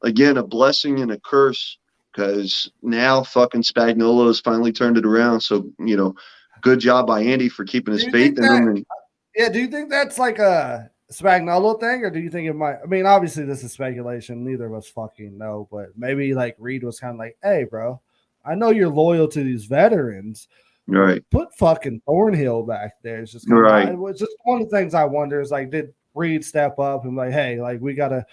again, a blessing and a curse. Because now fucking Spagnuolo has finally turned it around. So, good job by Andy for keeping his faith in him. Do you think that's like a Spagnuolo thing? Or do you think it might? I mean, obviously this is speculation. Neither of us fucking know. But maybe like Reed was kind of like, hey, bro, I know you're loyal to these veterans. Right. Put fucking Thornhill back there. It's just it's just one of the things I wonder is like, did Reed step up and like, hey, like we gotta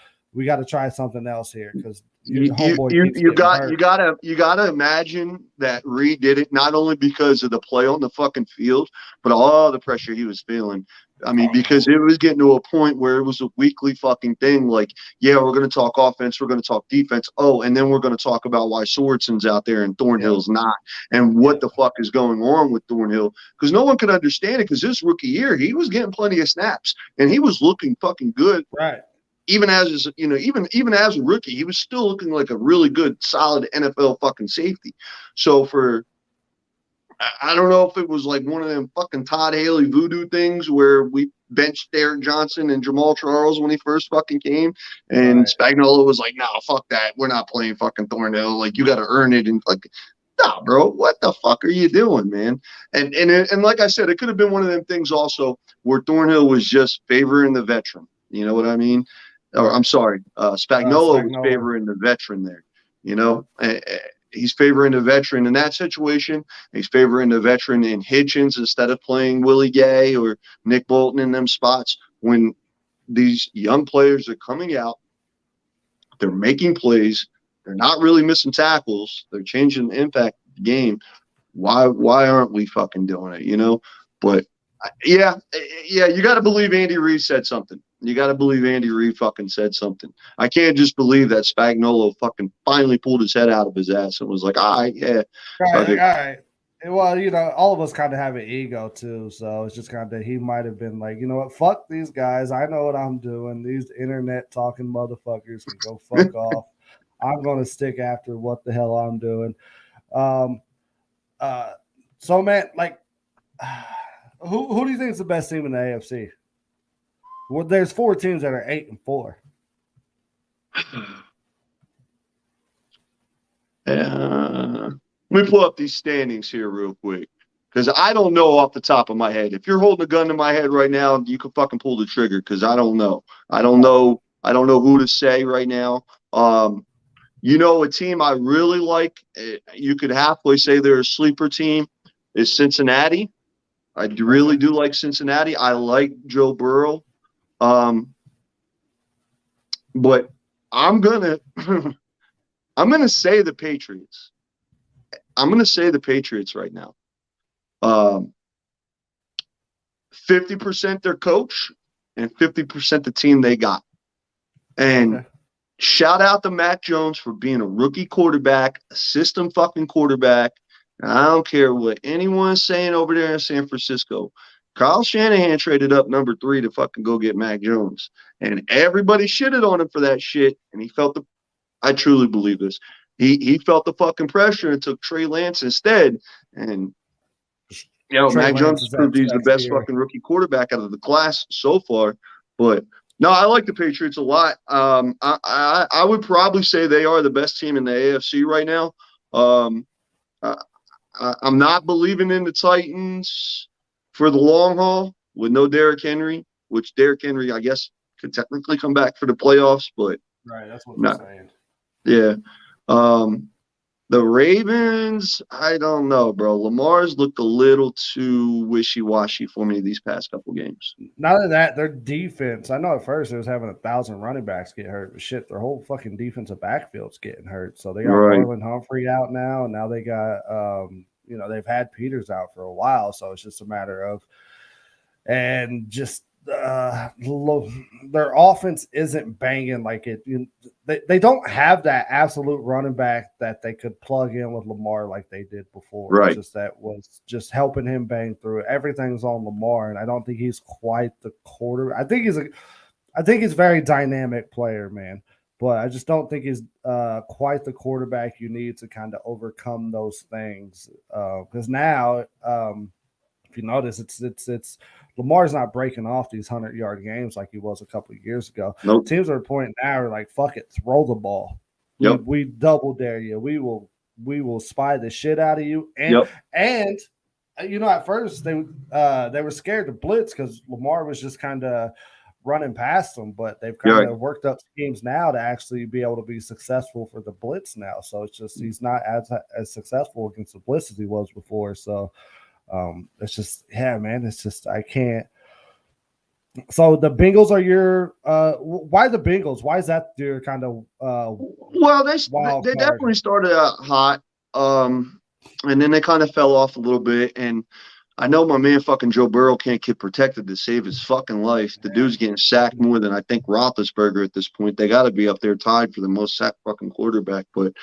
try something else here because you gotta imagine that Reed did it not only because of the play on the fucking field, but all the pressure he was feeling. I mean, because it was getting to a point where it was a weekly fucking thing. Like, we're going to talk offense, we're going to talk defense. Oh, and then we're going to talk about why Sorensen's out there and Thornhill's not, and what the fuck is going on with Thornhill. Because no one could understand it. Because this rookie year, he was getting plenty of snaps and he was looking fucking good. Right. Even as even as a rookie, he was still looking like a really good, solid NFL fucking safety. So I don't know if it was like one of them fucking Todd Haley voodoo things where we benched Derek Johnson and Jamal Charles when he first fucking came, and Spagnuolo was like, "No, fuck that. We're not playing fucking Thornhill. Like, you got to earn it." And like, nah, bro, what the fuck are you doing, man? And like I said, it could have been one of them things also where Thornhill was just favoring the veteran. You know what I mean? Or I'm sorry, Spagnuolo was favoring the veteran there. He's favoring the veteran in that situation. He's favoring the veteran in Hitchens instead of playing Willie Gay or Nick Bolton in them spots. When these young players are coming out, they're making plays. They're not really missing tackles. They're changing the impact of the game. Why aren't we fucking doing it? But you got to believe Andy Reid said something. You got to believe Andy Reid fucking said something. I can't just believe that Spagnuolo fucking finally pulled his head out of his ass and was like, all right, yeah. All right. Well, all of us kind of have an ego too. So it's just kind of he might have been like, you know what? Fuck these guys. I know what I'm doing. These internet talking motherfuckers can go fuck off. I'm going to stick after what the hell I'm doing. So, man, like, who do you think is the best team in the AFC? Well, there's 4 teams that are 8-4. Let me pull up these standings here real quick because I don't know off the top of my head. If you're holding a gun to my head right now, you can fucking pull the trigger because I don't know. I don't know who to say right now. A team I really like, you could halfway say they're a sleeper team, is Cincinnati. I really do like Cincinnati. I like Joe Burrow. But I'm gonna say the Patriots. I'm gonna say the Patriots right now. 50% their coach and 50% the team they got. And shout out to Mac Jones for being a rookie quarterback, a system fucking quarterback, I don't care what anyone's saying over there in San Francisco. Kyle Shanahan traded up number 3 to fucking go get Mac Jones. And everybody shitted on him for that shit. And he felt the I truly believe this. He felt the fucking pressure and took Trey Lance instead. And Trey Mac Lance Jones is proved at he's the next best year. fucking rookie quarterback out of the class so far. But no, I like the Patriots a lot. I would probably say they are the best team in the AFC right now. I, I'm not believing in the Titans for the long haul with no Derrick Henry, which Derrick Henry, I guess, could technically come back for the playoffs, but Right, that's what they're not. saying. Yeah. Um, the Ravens, I don't know, bro. Lamar's looked a little too wishy-washy for me these past couple games. Not only that, their defense. I know at first it was having 1,000 running backs get hurt, but shit, their whole fucking defensive backfield's getting hurt. So they got Right. Marlon Humphrey out now, and now they got they've had Peters out for a while, so it's just a matter of and just their offense isn't banging like it. They don't have that absolute running back that they could plug in with Lamar like they did before. Right. Just that was just helping him bang through it. Everything's on Lamar, and I don't think he's quite the quarter. I think he's a very dynamic player, man. But I just don't think he's quite the quarterback you need to kind of overcome those things. Because now, if you notice, it's Lamar's not breaking off these 100-yard games like he was a couple of years ago. Nope. Teams are pointing now are like, fuck it, throw the ball. Yep. We double dare you. We will spy the shit out of you. And at first they were scared to blitz because Lamar was just kind of running past them, but they've kind of worked up schemes now to actually be able to be successful for the blitz now. So it's just he's not as successful against the blitz as he was before. So it's just, yeah, man, it's just, I can't. So the Bengals are your, why the Bengals? Why is that your kind of, well, they definitely started out hot. And then they kind of fell off a little bit. And I know my man fucking Joe Burrow can't get protected to save his fucking life. The dude's getting sacked more than I think Roethlisberger at this point. They got to be up there tied for the most sacked fucking quarterback. But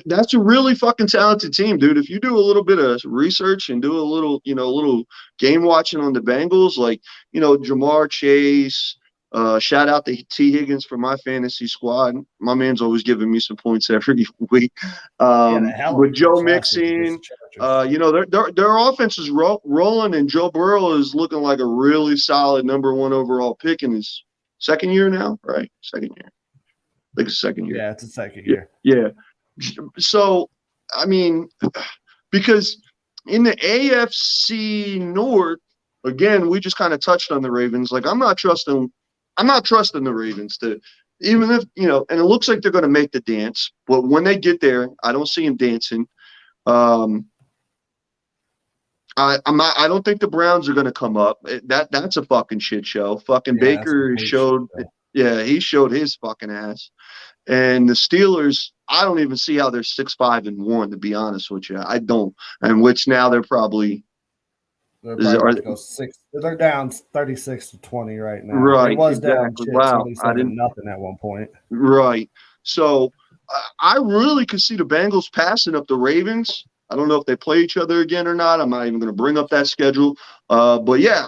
that's a really fucking talented team, dude. If you do a little bit of research and do a little game watching on the Bengals, like, Jamar Chase, shout out to T. Higgins for my fantasy squad. My man's always giving me some points every week. With Joe Mixon, their offense is rolling, and Joe Burrow is looking like a really solid number 1 overall pick in his second year now, right? Second year. I think it's second year. Yeah, it's a second year. Yeah. So, I mean, because in the AFC North, again, we just kind of touched on the Ravens. Like, I'm not trusting the Ravens to, even if, and it looks like they're going to make the dance, but when they get there, I don't see them dancing. I don't think the Browns are going to come up. That's a fucking shit show. Fucking Baker showed, he showed his fucking ass. And the Steelers, I don't even see how they're 6-5-1, to be honest with you. I don't. And which now they're probably They're down 36-20 right now. Right. It was exactly. down Wow. 27-0 at one point. Right. So I really could see the Bengals passing up the Ravens. I don't know if they play each other again or not. I'm not even going to bring up that schedule. But yeah,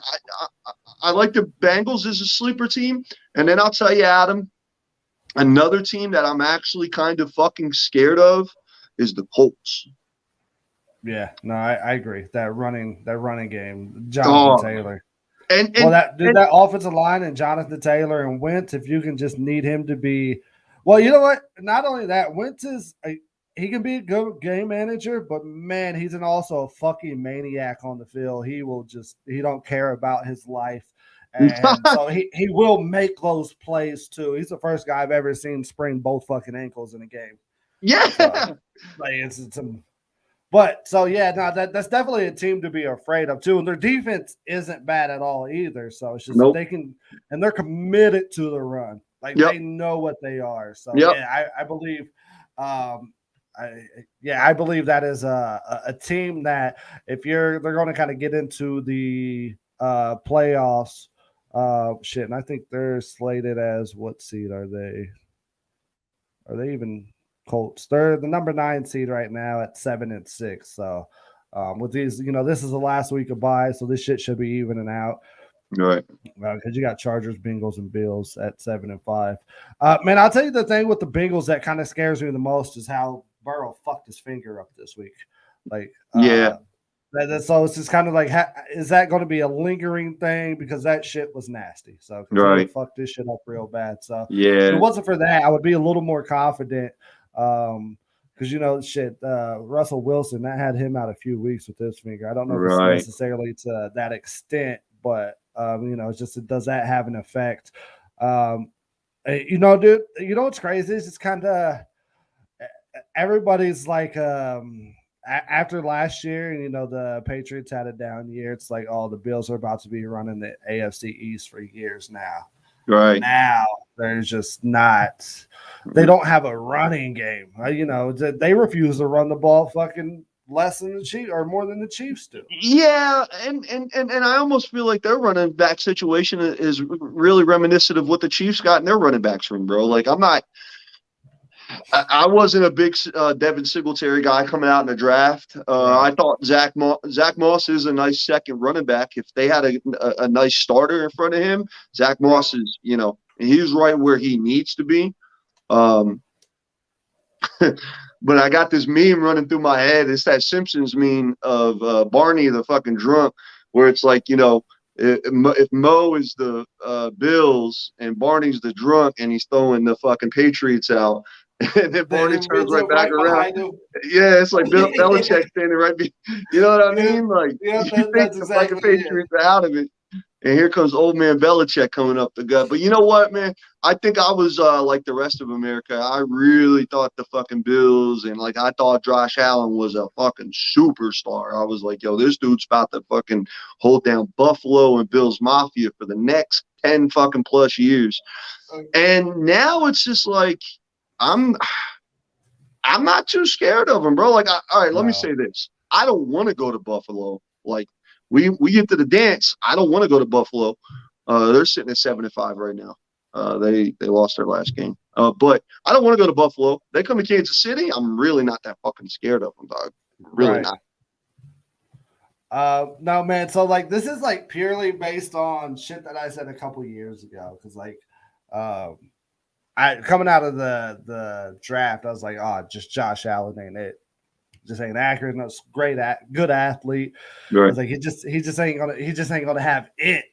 I like the Bengals as a sleeper team. And then I'll tell you, Adam, another team that I'm actually kind of fucking scared of is the Colts. Yeah, no, I agree. That running game, Jonathan Taylor. And that offensive line and Jonathan Taylor and Wentz, if you can just need him to be, well, you know what? Not only that, Wentz he can be a good game manager, but man, he's also a fucking maniac on the field. He don't care about his life. And so he will make those plays too. He's the first guy I've ever seen sprain both fucking ankles in a game. Yeah. So, but so yeah, no, that's definitely a team to be afraid of too. And their defense isn't bad at all either. So it's just they can, and they're committed to the run. Like they know what they are. So yeah, I believe I believe that is a team that if they're going to kind of get into the playoffs. And I think they're slated as what seed are they? Are they even Colts. They're the number 9 seed right now at 7-6. So with these, this is the last week of bye, so this shit should be evening out. Right. Because you got Chargers, Bengals, and Bills at 7-5. Man, I'll tell you the thing with the Bengals that kind of scares me the most is how Burrow fucked his finger up this week. Like, Yeah. So it's just kind of like, is that going to be a lingering thing? Because that shit was nasty. So Right. fucked this shit up real bad. So Yeah. if it wasn't for that, I would be a little more confident. Because Russell Wilson, that had him out a few weeks with his finger. I don't know if it's necessarily to that extent, but it's just does that have an effect? Dude, what's crazy? It's just kind of everybody's like after last year, and the Patriots had a down year. It's like, oh, the Bills are about to be running the AFC East for years now. Right now, there's just not. They don't have a running game. They refuse to run the ball fucking less than the Chiefs or more than the Chiefs do. Yeah, and I almost feel like their running back situation is really reminiscent of what the Chiefs got in their running backs room, bro. Like I wasn't a big Devin Singletary guy coming out in the draft. I thought Zach Moss is a nice second running back. If they had a nice starter in front of him, Zach Moss is, he's right where he needs to be. But I got this meme running through my head. It's that Simpsons meme of Barney the fucking drunk, where it's like, if Mo is the Bills and Barney's the drunk and he's throwing the fucking Patriots out, and then Barney turns right back around. Yeah, it's like Bill Belichick standing right behind. You know what I mean? Like, you think the fucking Patriots are out of it. And here comes old man Belichick coming up the gut. But you know what, man? I think I was like the rest of America. I really thought the fucking Bills and I thought Josh Allen was a fucking superstar. I was like, yo, this dude's about to fucking hold down Buffalo and Bills Mafia for the next 10 fucking plus years. And now it's just like I'm not too scared of him, bro. All right, let me say this. I don't want to go to Buffalo. We get to the dance. I don't want to go to Buffalo. They're sitting at 7-5 right now. They lost their last game. But I don't want to go to Buffalo. They come to Kansas City. I'm really not that fucking scared of them, dog. Really not. No, man. So this is purely based on shit that I said a couple years ago. Because I coming out of the draft, I was like, oh, just Josh Allen ain't it. Just ain't accurate. No, good athlete. Right. I was like, he just ain't gonna have it.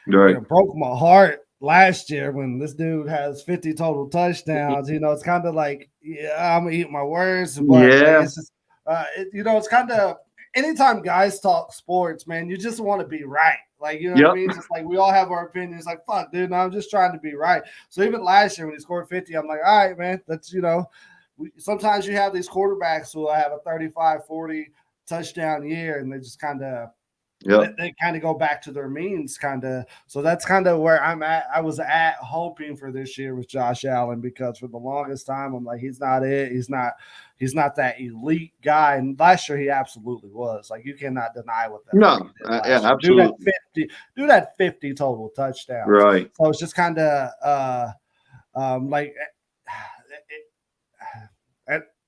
Right. It broke my heart last year when this dude has 50 total touchdowns. It's kind of like, yeah, I'm gonna eat my words, but it's just, it's kind of anytime guys talk sports, man, you just want to be right. What I mean? Just we all have our opinions. Fuck, dude, no, I'm just trying to be right. So even last year when he scored 50, I'm like, all right, man, that's sometimes you have these quarterbacks who have a 35, 40 touchdown year, and they just kind of they kind of go back to their means, kind of. So that's kind of where I'm at. I was hoping for this year with Josh Allen, because for the longest time I'm like, he's not it. He's not that elite guy. And last year he absolutely was. You cannot deny what that. No, yeah, absolutely. Dude had 50 total touchdowns. Right. So it's just kind of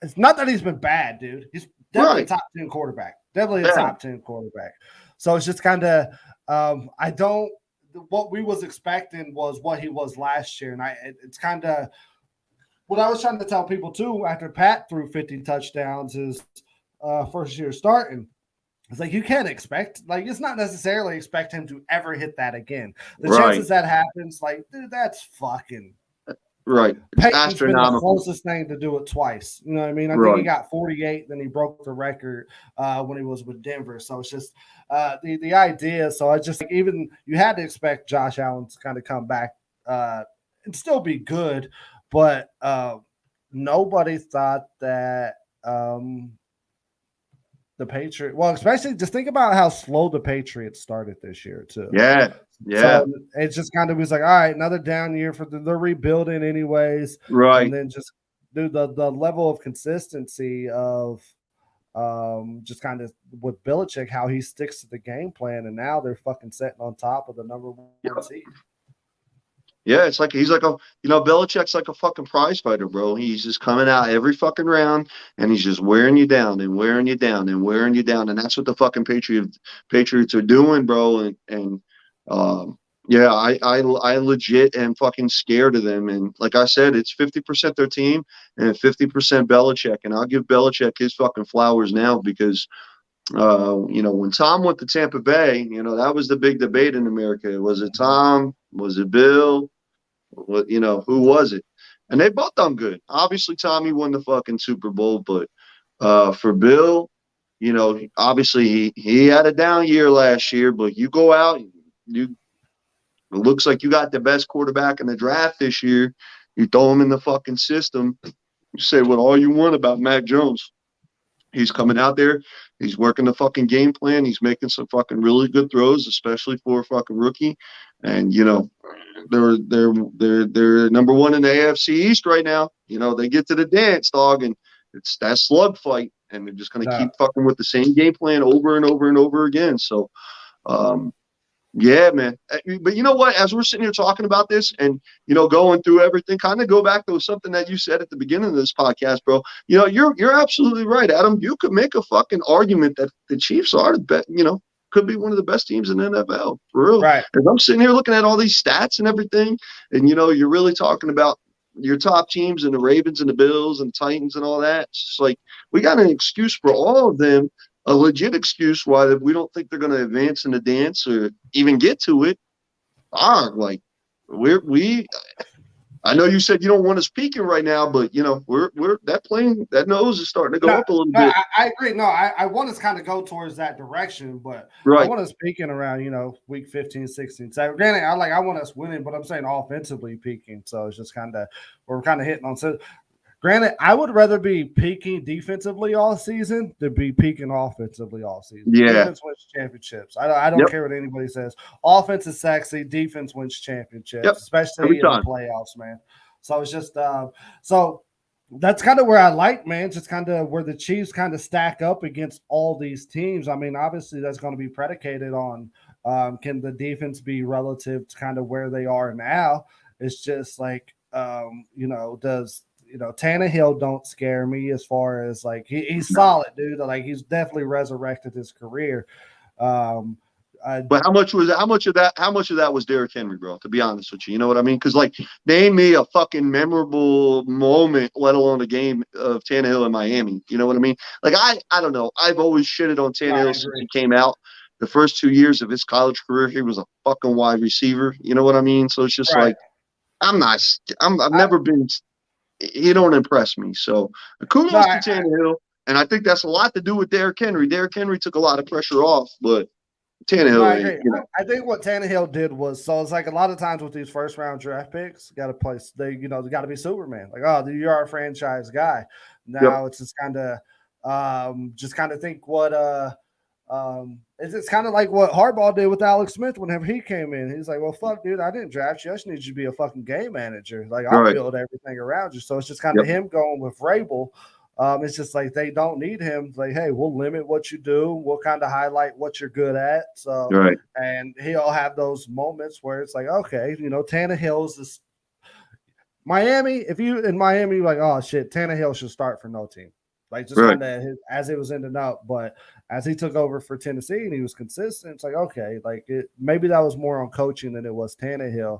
it's not that he's been bad, dude. He's definitely a top 10 quarterback. Definitely a top 10 quarterback. So it's just kind of what we was expecting was what he was last year. And it's kind of what I was trying to tell people too after Pat threw 50 touchdowns his first year starting. It's you can't expect, it's not necessarily expect him to ever hit that again. The chances that happens, dude, that's fucking right. Peyton's been the closest thing to do it twice. You know what I mean? I think he got 48, then he broke the record when he was with Denver. So it's just the idea. So I just even you had to expect Josh Allen to kind of come back and still be good, but nobody thought that the Patriots. Well, especially just think about how slow the Patriots started this year too. Yeah. So it's just kind of was all right, another down year for they're rebuilding anyways. Right. And then just do the level of consistency of just kind of with Belichick, how he sticks to the game plan, and now they're fucking sitting on top of the number 1 seed. Yeah, it's like he's like a Belichick's like a fucking prize fighter, bro. He's just coming out every fucking round and he's just wearing you down and wearing you down and wearing you down. And that's what the fucking Patriots are doing, bro. And yeah, I legit am fucking scared of them. And like I said, it's 50% their team and 50% Belichick. And I'll give Belichick his fucking flowers now because when Tom went to Tampa Bay, that was the big debate in America. Was it Tom? Was it Bill? What, who was it? And they both done good. Obviously, Tommy won the fucking Super Bowl, but for Bill, obviously he had a down year last year, but you go out, it looks like you got the best quarterback in the draft this year. You throw him in the fucking system. You say what all you want about Mac Jones. He's coming out there. He's working the fucking game plan. He's making some fucking really good throws, especially for a fucking rookie. And they're number one in the AFC East right now. They get to the dance, dog, and it's that slug fight, and they're just gonna keep fucking with the same game plan over and over and over again. So, yeah, man. But you know what? As we're sitting here talking about this and, going through everything, kind of go back to something that you said at the beginning of this podcast, bro. You're absolutely right, Adam. You could make a fucking argument that the Chiefs are the best, could be one of the best teams in the NFL, for real. Right. Because I'm sitting here looking at all these stats and everything, and, you're really talking about your top teams and the Ravens and the Bills and Titans and all that. It's just like we got an excuse for all of them. A legit excuse why we don't think they're going to advance in the dance or even get to it. Like I know you said you don't want us peaking right now, but we're that nose is starting to go up a little bit. I agree. No, I want us kind of go towards that direction, but right. I want us peaking around, week 15, 16. So granted, I want us winning, but I'm saying offensively peaking. So it's just we're kind of hitting on. So granted, I would rather be peaking defensively all season than be peaking offensively all season. Yeah. Defense wins championships. I don't care what anybody says. Offense is sexy. Defense wins championships, especially in the playoffs, man. So it's just so that's kind of where I like, man, just kind of where the Chiefs kind of stack up against all these teams. I mean, obviously that's going to be predicated on can the defense be relative to kind of where they are now. It's just like, does – Tannehill don't scare me as far as like he's solid, dude. Like he's definitely resurrected his career. But how much of that was Derrick Henry, bro? To be honest with you, you know what I mean? Because like, name me a fucking memorable moment, let alone a game of Tannehill in Miami. You know what I mean? Like I don't know. I've always shitted on Tannehill since he came out. The first 2 years of his college career, he was a fucking wide receiver. You know what I mean? So it's just like I've never been. He don't impress me. So kudos to Tannehill. And I think that's a lot to do with Derrick Henry. Derrick Henry took a lot of pressure off, but Tannehill. I think what Tannehill did was, so it's like a lot of times with these first round draft picks, got to play. They got to be Superman. Like, oh, you're our franchise guy. Now it's just kind of think what it's kind of like what Harbaugh did with Alex Smith whenever he came in. He's like, well, fuck, dude, I didn't draft you. I just need you to be a fucking game manager. Like, I'll build everything around you. So it's just kind of him going with Vrabel. It's just like they don't need him. Like, hey, we'll limit what you do. We'll kind of highlight what you're good at. So, and he'll have those moments where it's like, okay, Tannehill's this Miami. If you in Miami, like, oh shit, Tannehill should start for no team. Like just kind of as it was ending up, but as he took over for Tennessee and he was consistent, it's like okay, like maybe that was more on coaching than it was Tannehill.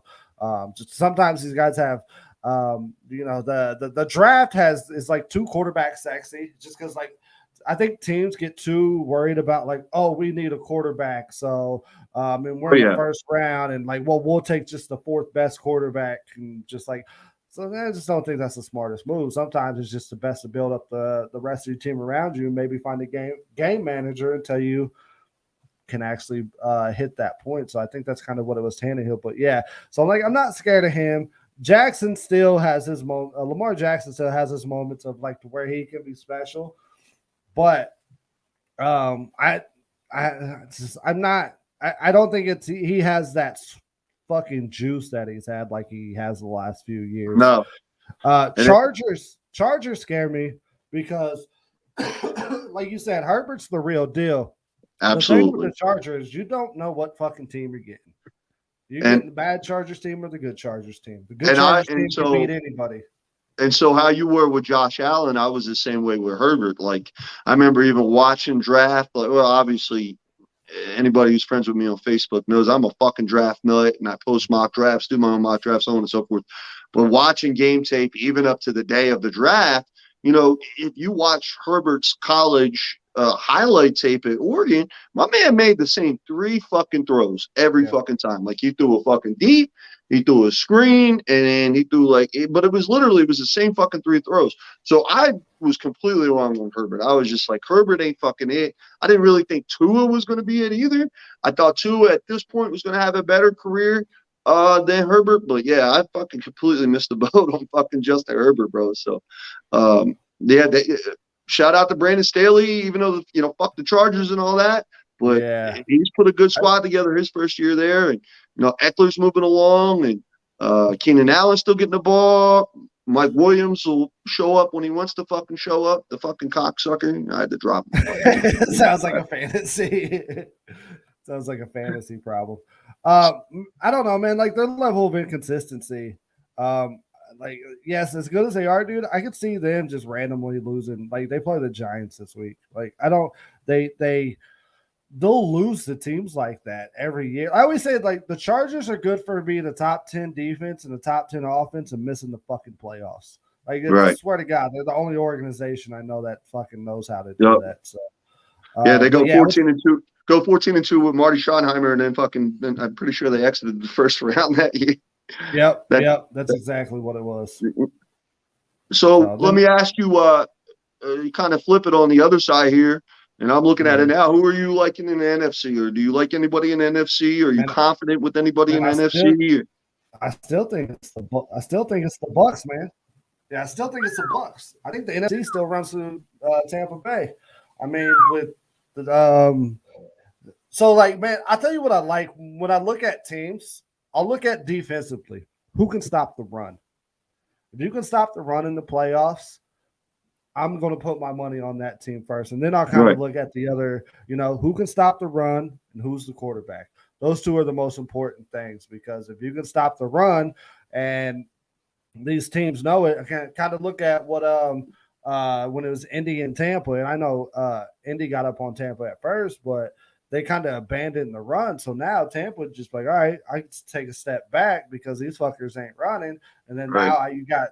Just sometimes these guys have, the draft is like too quarterback sexy, just because like I think teams get too worried about like, oh, we need a quarterback, so and we're in the first round, and like, well, we'll take just the fourth best quarterback, and just like. So I just don't think that's the smartest move. Sometimes it's just the best to build up the rest of your team around you, and maybe find a game manager until you can actually hit that point. So I think that's kind of what it was Tannehill. But yeah, so I'm not scared of him. Jackson still has his moment. Lamar Jackson still has his moments of like to where he can be special. But I'm not. I don't think he has that fucking juice that he's had like he has the last few years. No. Chargers scare me because like you said, Herbert's the real deal. Absolutely. The thing with the Chargers, you don't know what fucking team you're getting. You And get the bad Chargers team or the good Chargers team. The good and Chargers team and can so beat anybody. And so how you were with Josh Allen, I was the same way with Herbert. Like I remember even watching draft. Like, well, obviously, anybody who's friends with me on Facebook knows I'm a fucking draft nut, and I post mock drafts, do my own mock drafts, so on and so forth. But watching game tape, even up to the day of the draft, if you watch Herbert's college highlight tape at Oregon, my man made the same 3 fucking throws every fucking time. Like he threw a fucking deep, he threw a screen, and then he threw but it was the same fucking 3 throws. So I was completely wrong on Herbert. I was just like, Herbert ain't fucking it. I didn't really think Tua was going to be it either. I thought Tua at this point was going to have a better career than Herbert. But yeah, I fucking completely missed the boat on fucking Justin Herbert, bro. So, yeah, shout out to Brandon Staley, even though, fuck the Chargers and all that. But he's put a good squad together his first year there. And, Eckler's moving along, and Keenan Allen's still getting the ball. Mike Williams will show up when he wants to fucking show up. The fucking cocksucker. I had to drop him. Sounds like a fantasy. Sounds like a fantasy problem. I don't know, man. Like their level of inconsistency. Yes, as good as they are, dude, I could see them just randomly losing. Like they play the Giants this week. Like they'll lose to teams like that every year. I always say like the Chargers are good for being a top 10 defense and a top 10 offense and missing the fucking playoffs. Like I swear to God, they're the only organization I know that fucking knows how to do that. So they go 14-2. Go 14-2 with Marty Schottenheimer, and then I'm pretty sure they exited the first round that year. Yep, that's exactly what it was. So let me ask you, you kind of flip it on the other side here. And I'm looking at it now. Who are you liking in the NFC? Or do you like anybody in the NFC? Are you confident with anybody in the NFC? I still think it's the Bucs, man. Yeah, I still think it's the Bucs. I think the NFC still runs through Tampa Bay. I mean, with the so like, man, I'll tell you what I like when I look at teams. I'll look at defensively. Who can stop the run? If you can stop the run in the playoffs, I'm going to put my money on that team first. And then I'll kind of look at the other, who can stop the run and who's the quarterback. Those two are the most important things because if you can stop the run and these teams know it, I can kind of look at what when it was Indy and Tampa. And I know Indy got up on Tampa at first, but they kind of abandoned the run. So now Tampa just like, all right, I can take a step back because these fuckers ain't running. And then now you got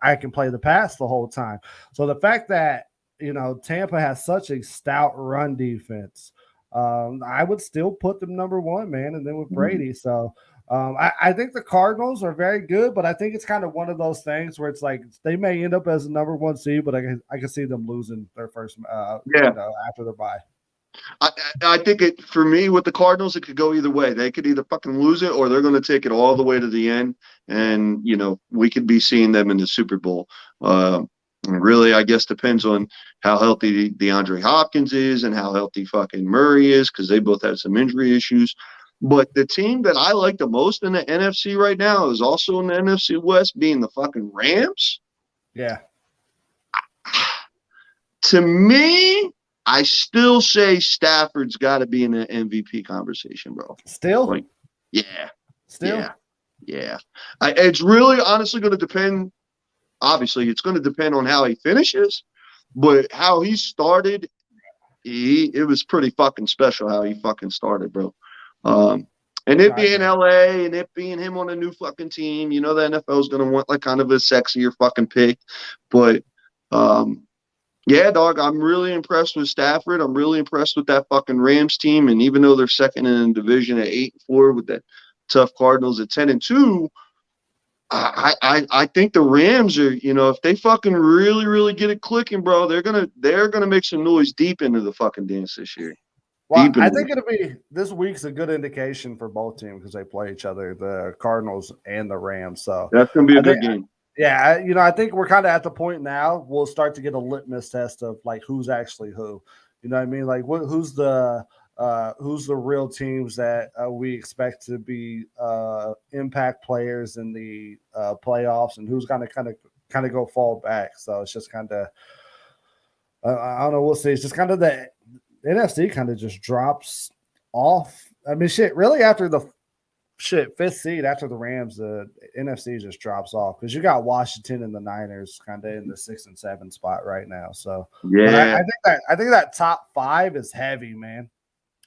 I can play the pass the whole time. So the fact that, Tampa has such a stout run defense, I would still put them number 1, man, and then with Brady. So I think the Cardinals are very good, but I think it's kind of one of those things where it's like they may end up as a number 1 seed, but I can see them losing their first after their bye. I think for me with the Cardinals, it could go either way. They could either fucking lose it or they're going to take it all the way to the end. And, we could be seeing them in the Super Bowl. Really, I guess depends on how healthy DeAndre Hopkins is and how healthy fucking Murray is because they both have some injury issues. But the team that I like the most in the NFC right now is also in the NFC West being the fucking Rams. Yeah. To me, I still say Stafford's got to be in the MVP conversation, bro. Still? Yeah. Still? Yeah. It's really honestly going to depend. Obviously, it's going to depend on how he finishes, but how he started, it was pretty fucking special how he fucking started, bro. And it being LA and it being him on a new fucking team, the NFL is going to want like kind of a sexier fucking pick, but yeah, dog, I'm really impressed with Stafford. I'm really impressed with that fucking Rams team. And even though they're second in the division at 8-4 with that tough Cardinals at 10-2, I think the Rams are, if they fucking really, really get it clicking, bro, they're gonna make some noise deep into the fucking dance this year. Well, I think this week's a good indication for both teams because they play each other, the Cardinals and the Rams. So that's gonna be a good game. Yeah, I think we're kind of at the point now we'll start to get a litmus test of like who's actually who. You know what I mean? Like who's the real teams that we expect to be impact players in the playoffs, and who's going to kind of go fall back. So it's just kind of I don't know. We'll see. It's just kind of the NFC kind of just drops off. I mean, shit. Really, after the shit, fifth seed after the Rams, the NFC just drops off because you got Washington and the Niners kind of in the 6 and 7 spot right now. So, but Yeah. I think that top 5 is heavy, man.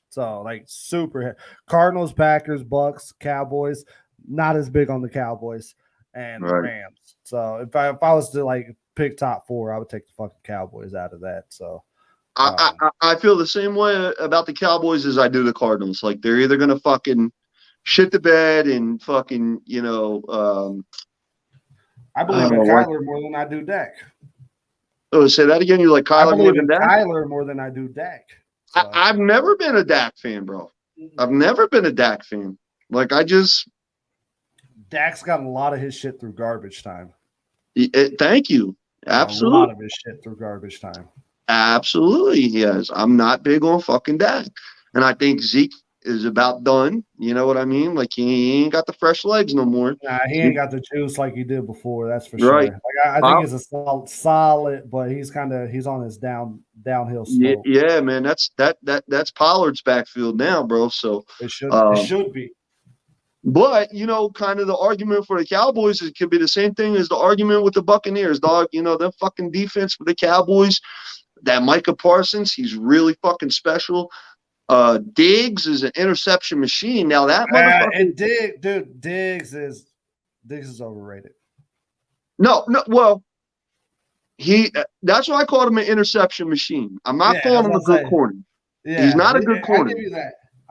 So like super heavy. Cardinals, Packers, Bucks, Cowboys. Not as big on the Cowboys and the Rams. So if I was to like pick top 4, I would take the fucking Cowboys out of that. So. I feel the same way about the Cowboys as I do the Cardinals. Like they're either gonna fucking shit the bed and fucking, I believe in Kyler more than I do Dak. Oh, say that again. You like Kyler more than Dak? Kyler more than I do Dak. So. I've never been a Dak fan, bro. I've never been a Dak fan. Like Dak's got a lot of his shit through garbage time. Thank you. Absolutely. A lot of his shit through garbage time. Absolutely, he has. I'm not big on fucking Dak. And I think Zeke is about done. You know what I mean? Like he ain't got the fresh legs no more. Nah, he ain't got the juice like he did before. That's for sure. Like, I think he's a solid, but he's on his downhill slope. Yeah, man. That's Pollard's backfield now, bro. So it should be. But kind of the argument for the Cowboys, it could be the same thing as the argument with the Buccaneers, dog. The fucking defense for the Cowboys. That Micah Parsons, he's really fucking special. Diggs is an interception machine. Now that motherfucker. And Diggs is overrated. No. Well, that's why I called him an interception machine. I'm not calling him a good corner. Yeah, he's not a good corner. I'll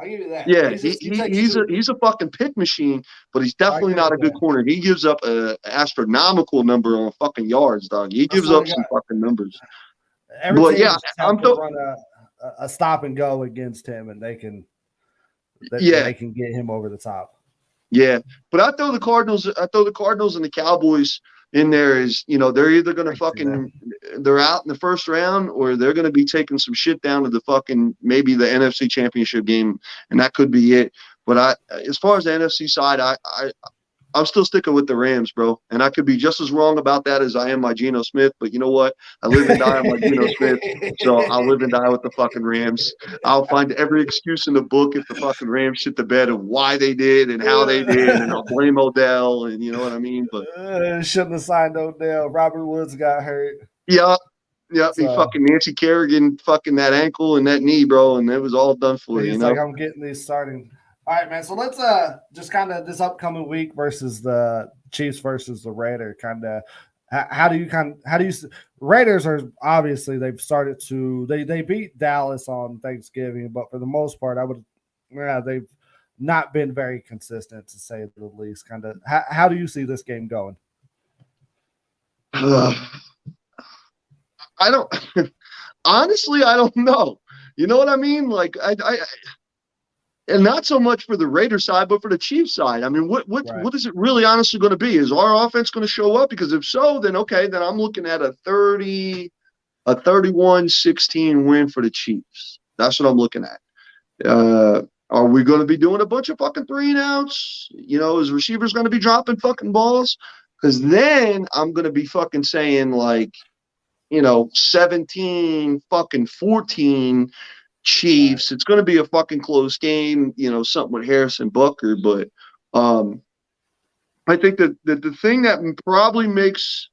give you that. Yeah, he's a fucking pick machine, but he's definitely not a good corner. He gives up an astronomical number on fucking yards, dog. He gives up some fucking numbers. Every team I'm to run a stop and go against him, and they can get him over the top. Yeah, but I throw the Cardinals and the Cowboys in there is, they're either going to they're out in the first round or they're going to be taking some shit down to the fucking, maybe the NFC Championship game, and that could be it. But as far as the NFC side, I'm still sticking with the Rams, bro. And I could be just as wrong about that as I am my Geno Smith. But you know what? I live and die on my Geno Smith. So I'll live and die with the fucking Rams. I'll find every excuse in the book if the fucking Rams shit the bed of why they did and how they did. And I'll blame Odell. And you know what I mean? But shouldn't have signed Odell. Robert Woods got hurt. Yeah. So, he fucking Nancy Kerrigan fucking that ankle and that knee, bro. And it was all done for you. Like, I'm getting these starting. All right, man. So let's just kind of this upcoming week versus the Chiefs versus the Raiders. Kind of, how do you? Raiders are obviously they've started to they beat Dallas on Thanksgiving, but for the most part, they've not been very consistent to say the least. Kind of, how do you see this game going? I don't honestly. I don't know. You know what I mean? Like and not so much for the Raiders side, but for the Chiefs side. I mean, what is it really honestly going to be? Is our offense going to show up? Because if so, then okay, then I'm looking at a 31-16 win for the Chiefs. That's what I'm looking at. Are we going to be doing a bunch of fucking 3-and-outs? Is receivers going to be dropping fucking balls? Because then I'm going to be fucking saying like, 17 fucking 14 Chiefs. It's going to be a fucking close game, something with Harrison Butker. But I think that the thing that probably makes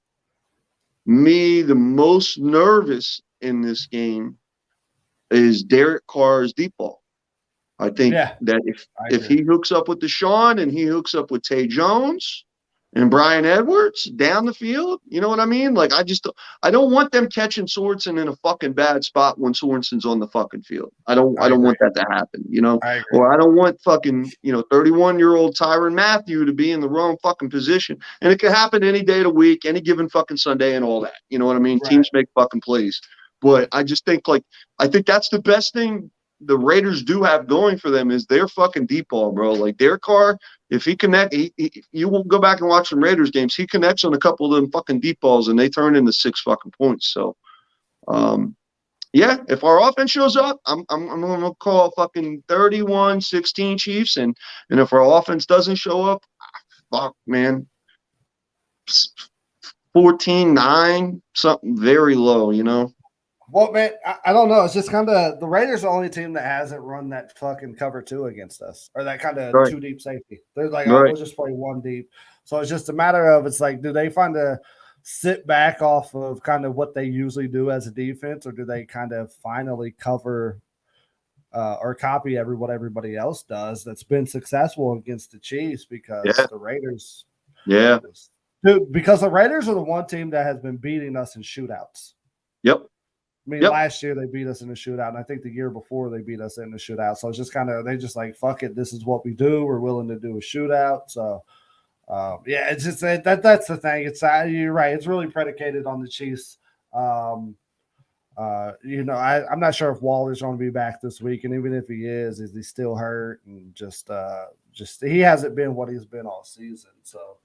me the most nervous in this game is Derek Carr's deep ball. I think that if he hooks up with Deshaun and he hooks up with Tay Jones and Brian Edwards down the field, you know what I mean? Like, I don't want them catching Sorensen in a fucking bad spot when Sorensen's on the fucking field. I don't want that to happen, or I don't want fucking, 31-year-old Tyrann Mathieu to be in the wrong fucking position. And it could happen any day of the week, any given fucking Sunday and all that. You know what I mean? Right. Teams make fucking plays. But I just think I think that's the best thing the Raiders do have going for them is their fucking deep ball, bro. Like Derek Carr, if he you will go back and watch some Raiders games. He connects on a couple of them fucking deep balls and they turn into 6 fucking points. So, if our offense shows up, I'm going to call fucking 31-16 Chiefs. And if our offense doesn't show up, fuck, man, 14-9, something very low, Well, man, I don't know. It's just kind of the Raiders are the only team that hasn't run that fucking cover two against us, or that kind of Right. two deep safety. They're like, oh, Right. we'll just play one deep. So it's just a matter of it's like, do they find a sit back off of kind of what they usually do as a defense, or do they kind of finally cover or copy what everybody else does that's been successful against the Chiefs? Because the Raiders, dude, because the Raiders are the one team that has been beating us in shootouts. Yep. I mean, last year they beat us in a shootout, and I think the year before they beat us in a shootout. So it's just kind of they just like, fuck it, this is what we do. We're willing to do a shootout. So yeah, it's just that's the thing. It's you're right. It's really predicated on the Chiefs. I'm not sure if Waller's going to be back this week, and even if he is he still hurt? And just he hasn't been what he's been all season. So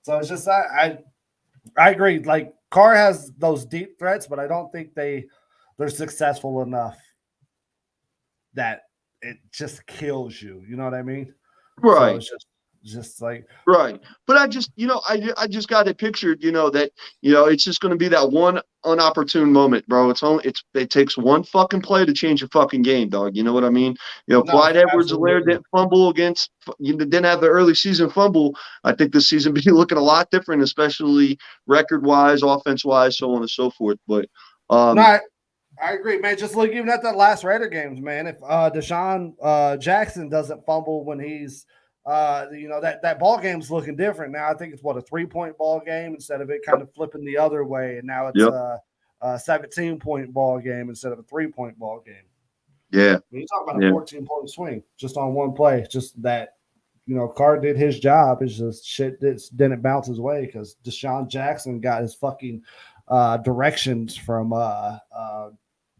so it's just I agree. Like Carr has those deep threats, but I don't think they're successful enough that it just kills you. You know what I mean? Right. So it's just like right. But I just got it pictured, that it's just going to be that one unopportune moment, bro. It takes one fucking play to change a fucking game, dog. You know what I mean? Clyde Edwards-Helaire didn't fumble didn't have the early season fumble. I think this season be looking a lot different, especially record-wise, offense-wise, so on and so forth. But I agree, man. Just look even at that last Raider games, man. If Deshaun Jackson doesn't fumble when he's that ball game's looking different now. I think it's a 3-point ball game instead of it kind of flipping the other way, and now it's a 17-point ball game instead of a 3-point ball game. Yeah, when you talk about a 14-point swing just on one play, just that Carr did his job. It's just shit that didn't bounce his way because Deshaun Jackson got his fucking directions from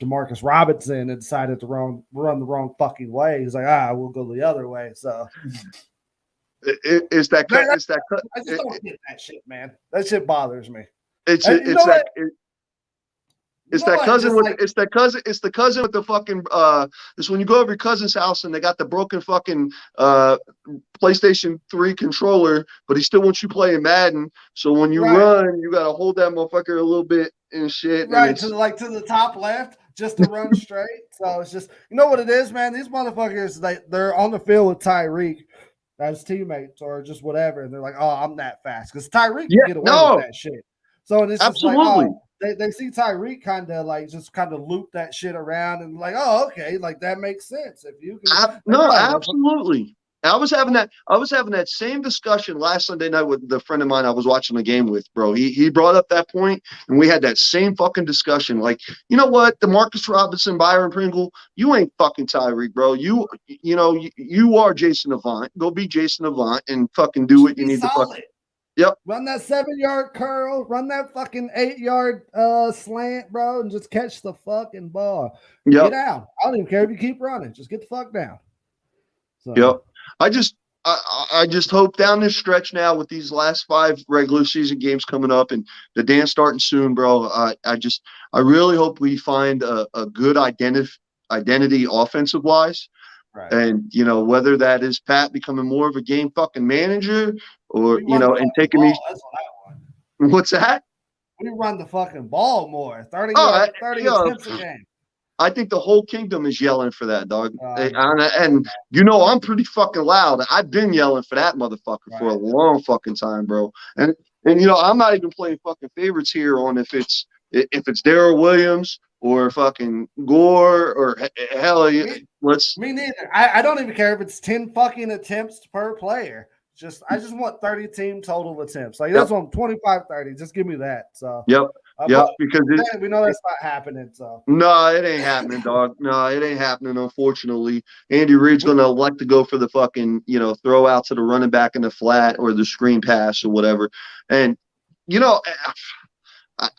Demarcus Robinson and decided to run the wrong fucking way. He's like, we'll go the other way. So. It's that cut. I just don't get that shit, man. That shit bothers me. It's the cousin with the fucking it's when you go over your cousin's house and they got the broken fucking PlayStation 3 controller, but he still wants you playing Madden. So when you run, you gotta hold that motherfucker a little bit and shit. Right, and to the top left, just to run straight. So it's just what it is, man. These motherfuckers, they're on the field with Tyreek as teammates or just whatever, and they're like, "Oh, I'm that fast," because Tyreek can get away with that shit. So it's absolutely. Just like, they see Tyreek kind of loop that shit around and like, oh, okay, like that makes sense if you can. Absolutely. I was having that same discussion last Sunday night with the friend of mine I was watching the game with, bro. He brought up that point, and we had that same fucking discussion. Like, you know what, DeMarcus Robinson, Byron Pringle, you ain't fucking Tyreek, bro. You are Jason Avant. Go be Jason Avant and fucking do what you need to fucking. Yep. Run that 7-yard curl, run that fucking 8-yard slant, bro, and just catch the fucking ball. Get out. I don't even care if you keep running. Just get the fuck down. So. Yep. I just hope down this stretch now with these last 5 regular season games coming up and the dance starting soon, bro. I really hope we find a good identity offensive wise. Right. And whether that is Pat becoming more of a game fucking manager or and taking these. That's what I want. What's that? We run the fucking ball more. 30 attempts a game. I think the whole kingdom is yelling for that, dog. And I'm pretty fucking loud. I've been yelling for that motherfucker for a long fucking time, bro. And I'm not even playing fucking favorites here on if it's Darrell Williams or fucking Gore or hell, Me neither. I don't even care if it's 10 fucking attempts per player. I just want 30 team total attempts. Like that's one 25-30. Just give me that. So because we know that's not happening. So no, it ain't happening, dog. No, it ain't happening. Unfortunately, Andy Reid's gonna elect to go for the fucking throw out to the running back in the flat or the screen pass or whatever. And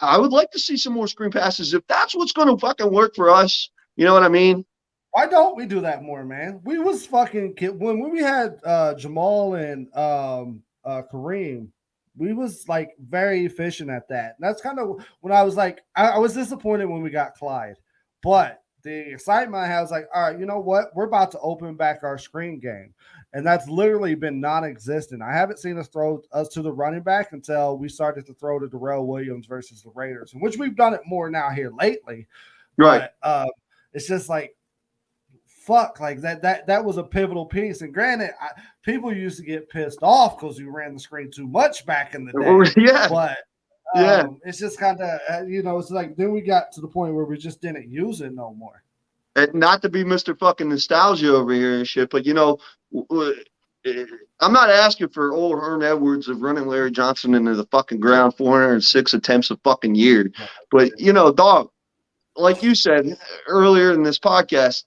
I would like to see some more screen passes if that's what's gonna fucking work for us. You know what I mean? Why don't we do that more, man? We was fucking when we had Jamal and Kareem, we was like very efficient at that. And that's kind of when I was like, I was disappointed when we got Clyde, but the excitement I had was like, all right, you know what? We're about to open back our screen game. And that's literally been non-existent. I haven't seen us throw us to the running back until we started to throw to Darrell Williams versus the Raiders, in which we've done it more now here lately. Right. But it's just like, fuck, like that was a pivotal piece. And granted, people used to get pissed off because we ran the screen too much back in the day. Yeah. But yeah. It's just kind of, it's like then we got to the point where we just didn't use it no more. And not to be Mr. fucking nostalgia over here and shit, but I'm not asking for old Herm Edwards of running Larry Johnson into the fucking ground 406 attempts a fucking year. But, dog, like you said earlier in this podcast,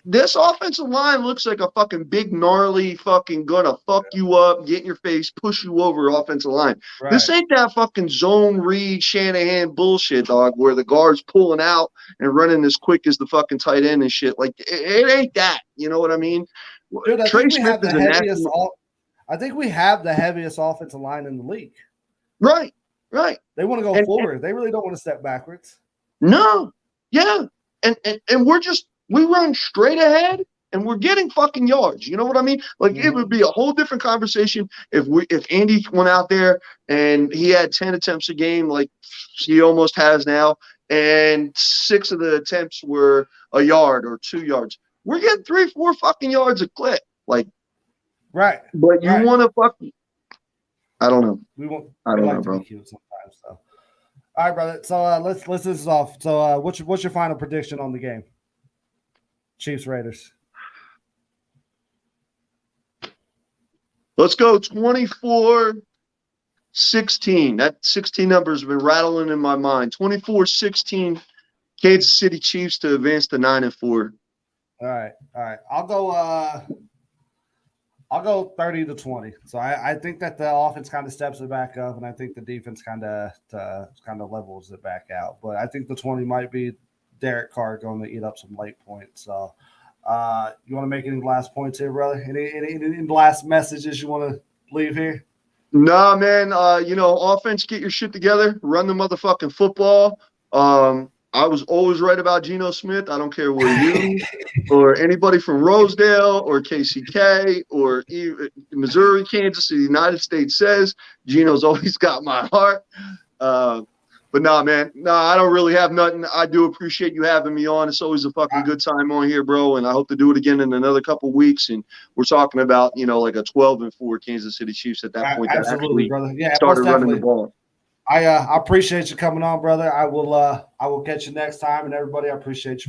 this offensive line looks like a fucking big, gnarly, fucking gonna fuck you up, get in your face, push you over offensive line. Right. This ain't that fucking zone read Shanahan bullshit, dog, where the guard's pulling out and running as quick as the fucking tight end and shit. Like, it ain't that. You know what I mean? Dude, Trey Smith is I think we have the heaviest offensive line in the league. Right. They want to go forward. They really don't want to step backwards. No. Yeah. And we run straight ahead and we're getting fucking yards. You know what I mean? Like it would be a whole different conversation if Andy went out there and he had 10 attempts a game like he almost has now, and 6 of the attempts were a yard or 2 yards. We're getting 3-4 fucking yards a clip. Like, right. But you want to fucking, I don't know. I don't know, bro. Sometimes, so. All right, brother. So let's this is off. So what's your final prediction on the game? Chiefs Raiders. Let's go 24-16. That 16 number has been rattling in my mind. 24-16 Kansas City Chiefs to advance to 9-4. All right. I'll go 30-20. So I think that the offense kind of steps it back up, and I think the defense kind of levels it back out. But I think the 20 might be Derek Carr going to eat up some late points. So you want to make any last points here, brother? Any last messages you want to leave here? Nah, man. Offense, get your shit together. Run the motherfucking football. I was always right about Geno Smith. I don't care where you or anybody from Rosedale or KCK or Missouri, Kansas, the United States says. Geno's always got my heart. But nah, man. Nah, I don't really have nothing. I do appreciate you having me on. It's always a fucking good time on here, bro. And I hope to do it again in another couple weeks. And we're talking about, like a 12-4 Kansas City Chiefs at that point. Absolutely, brother. Yeah, started running the ball. I appreciate you coming on, brother. I will catch you next time, and everybody, I appreciate you.